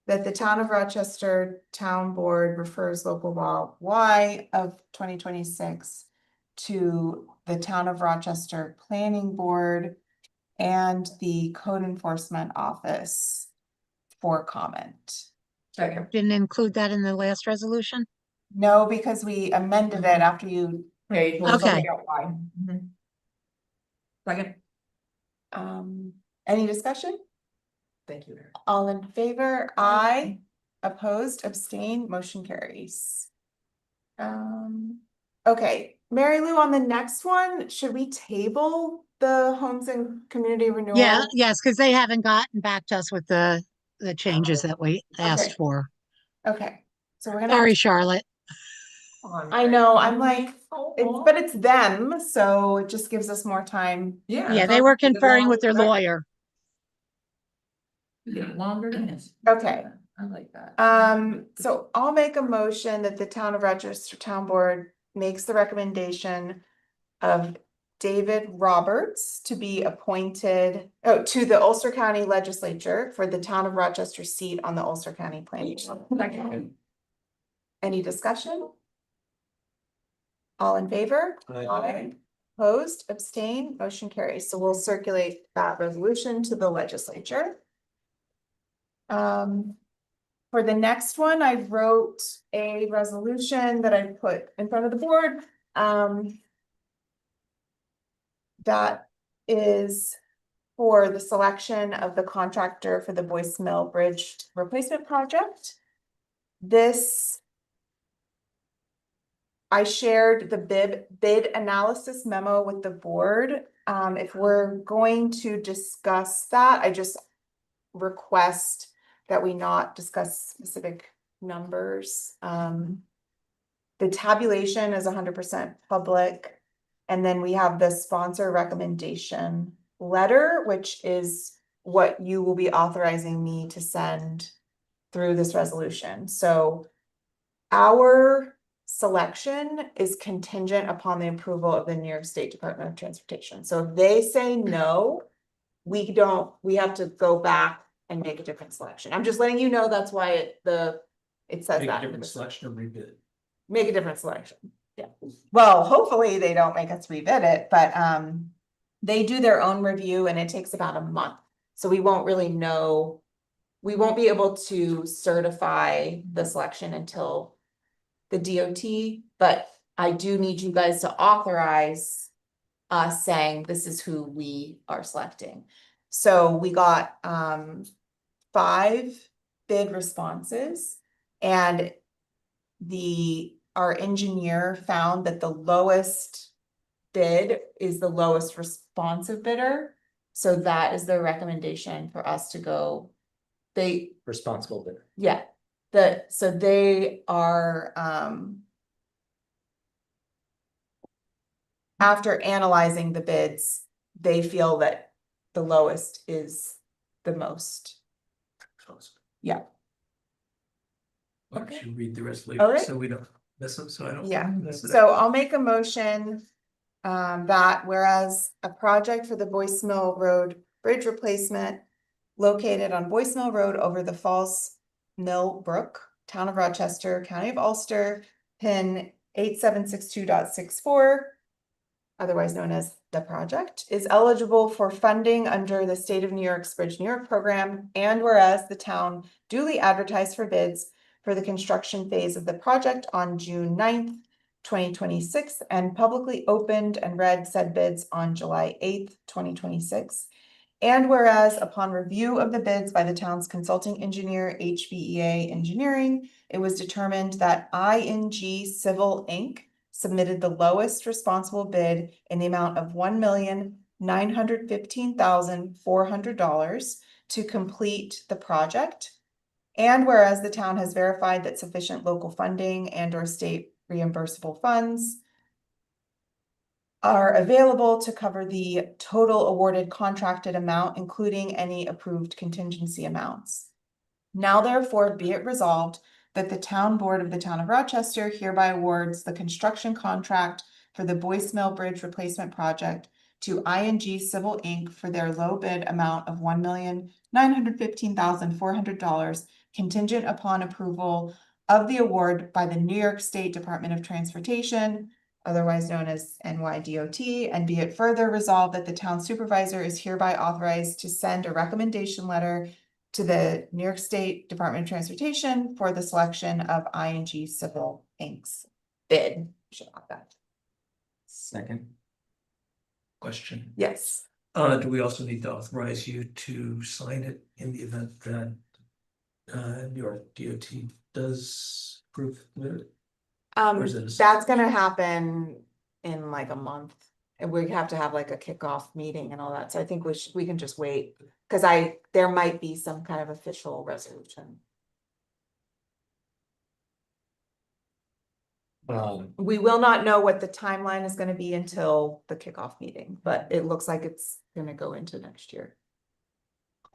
That the town of Rochester Town Board refers local law Y of 2026. To the town of Rochester Planning Board. And the Code Enforcement Office. For comment. Second. Didn't include that in the last resolution? No, because we amended it after you, Okay. Okay. Second. any discussion? Thank you. Eric. All in favor? Aye. Opposed, abstained, motion carries. Okay, Mary Lou, on the next one, should we table the homes and community renewal? Yeah, yes, because they haven't gotten back to us with the changes that we asked Okay. for. Okay, so we're gonna. Sorry, Charlotte. I know, I'm like, but it's them, so it just gives us more time. Yeah, they were conferring with their lawyer. Yeah, longer than this. Okay. I like that. So I'll make a motion that the town of Rochester Town Board makes the recommendation of David Roberts to be appointed, to the Ulster County Legislature for the town of Rochester seat on the Ulster County Planning. Second. Any discussion? All in favor? Aye. Opposed, abstained, motion carries. So we'll circulate that resolution to the legislature. For the next one, I wrote a resolution that I put in front of the board. That is for the selection of the contractor for the Boyce Mill Bridge replacement project. This I shared the bid analysis memo with the board. If we're going to discuss that, I just request that we not discuss specific numbers. The tabulation is 100% public. And then we have the sponsor recommendation letter, which is what you will be authorizing me to send through this resolution. So our selection is contingent upon the approval of the New York State Department of Transportation. So if they say no, we have to go back and make a different selection. I'm just letting you know that's why it says Make a that. different selection or rebid. Make a different selection. Yeah. Well, hopefully they don't make us rebid it, but they do their own review and it takes about a month. So we won't really know. We won't be able to certify the selection until the DOT, but I do need you guys to authorize us saying this is who we are selecting. So we got 5 bid responses, and our engineer found that the lowest bid is the lowest responsive bidder. So that is their recommendation for us to go. Responsible bidder. Yeah, so they are, after analyzing the bids, they feel that the lowest is the most. Yeah. Why don't you read the All resolution right. so we don't miss them, so I don't. Yeah, mess it up. so I'll make a motion. That whereas a project for the Boyce Mill Road Bridge replacement located on Boyce Mill Road over the Falls Mill Brook, Town of Rochester, County of Ulster, PIN 8762.64, otherwise known as the project, is eligible for funding under the State of New York's Bridge New York program, and whereas the town duly advertised for bids for the construction phase of the project on June 9th, 2026, and publicly opened and read said bids on July 8th, 2026. And whereas upon review of the bids by the town's consulting engineer, HBEA Engineering, it was determined that ING Civil Inc. submitted the lowest responsible bid in the amount of $1,915,400 to complete the project. And whereas the town has verified that sufficient local funding and or state reimbursable funds are available to cover the total awarded contracted amount, including any approved contingency amounts. Now therefore be it resolved that the town board of the town of Rochester hereby awards the construction contract for the Boyce Mill Bridge replacement project to ING Civil Inc. for their low bid amount of $1,915,400 contingent upon approval of the award by the New York State Department of Transportation, otherwise known as NYDOT, and be it further resolved that the town supervisor is hereby authorized to send a recommendation letter to the New York State Department of Transportation for the selection of ING Civil Inc.'s bid. Should have that. Second. Question. Yes. Do we also need to authorize you to sign it in the event that New York DOT does approve it? Or is it a- That's gonna happen in like a month. And we have to have like a kickoff meeting and all that. So I think we can just wait. Cause there might be some kind of official resolution. We will not know what the timeline is gonna be until the kickoff meeting, but it looks like it's gonna go into next year.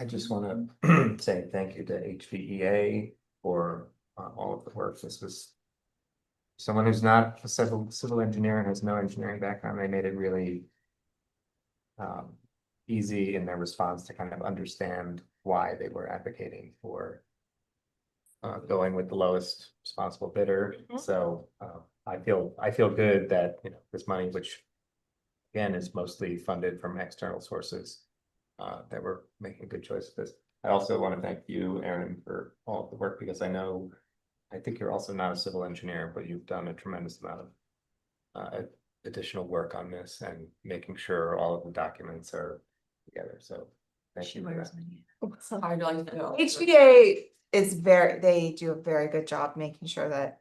I just want to say thank you to HVEA for all of the work. This was someone who's not a civil engineer and has no engineering background. They made it really easy in their response to kind of understand why they were advocating for going with the lowest responsible bidder. So I feel good that, you know, this money, which again is mostly funded from external sources, that we're making a good choice with this. I also want to thank you, Erin, for all of the work, because I think you're also not a civil engineer, but you've done a tremendous amount of additional work on this and making sure all of the documents are together, so thank you for that. I'd like to know. HVA they do a very good job making sure that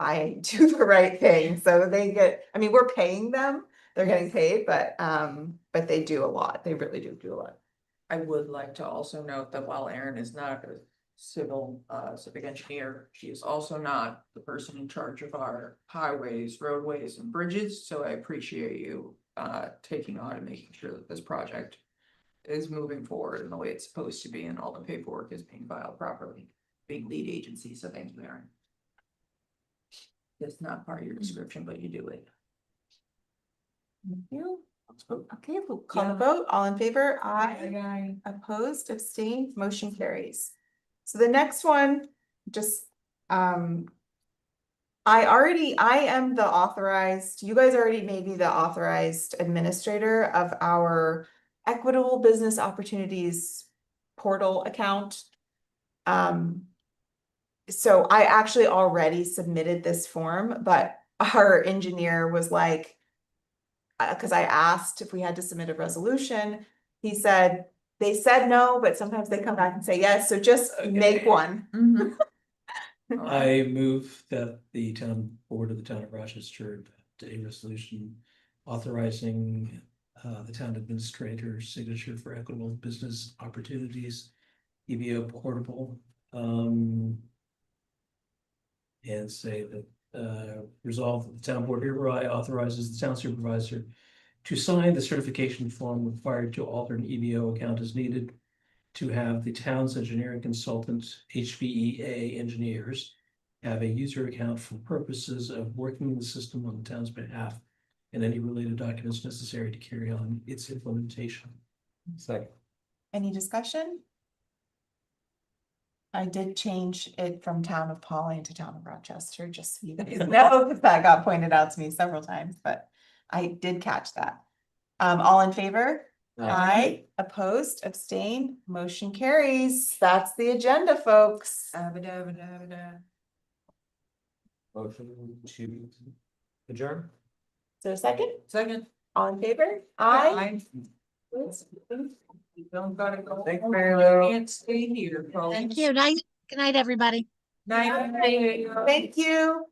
I do the right thing, so I mean, we're paying them, they're getting paid, but they do a lot, they really do a lot. I would like to also note that while Erin is not a civic engineer, she is also not the person in charge of our highways, roadways and bridges, so I appreciate you taking on and making sure that this project is moving forward in the way it's supposed to be and all the paperwork is being filed properly, being lead agency, so thank you, Erin. It's not part of your description, but you do it. Thank you. Okay, we'll call the vote, all in favor, aye, opposed, abstained, motion carries. So the next one, just, I am the authorized, you guys already made me the authorized administrator of our Equitable Business Opportunities portal account. So I actually already submitted this form, but our engineer was like, because I asked if we had to submit a resolution, he said, they said no, but sometimes they come back and say yes, so just make one. I move that the town board of the town of Rochester adopt a resolution authorizing the town administrator's signature for Equitable Business Opportunities, EBO portable. And say that resolve that the town board hereby authorizes the town supervisor to sign the certification form required to alter an EBO account as needed, to have the town's engineering consultant, HVEA engineers, have a user account for purposes of working in the system on the town's behalf, and any related documents necessary to carry on its implementation. Second. Any discussion? I did change it from town of Pauling to town of Rochester, just so you guys know, because that got pointed out to me several times, but I did catch that. All in favor? Aye. Opposed, abstained, motion carries. That's the agenda, folks. Motion to adjourn? Is there a second? Second. All in favor? Aye. You don't gotta go. Thanks, home. Mary Lou. You can't stay here, folks. Thank you. Good night, everybody. Night. Thank you.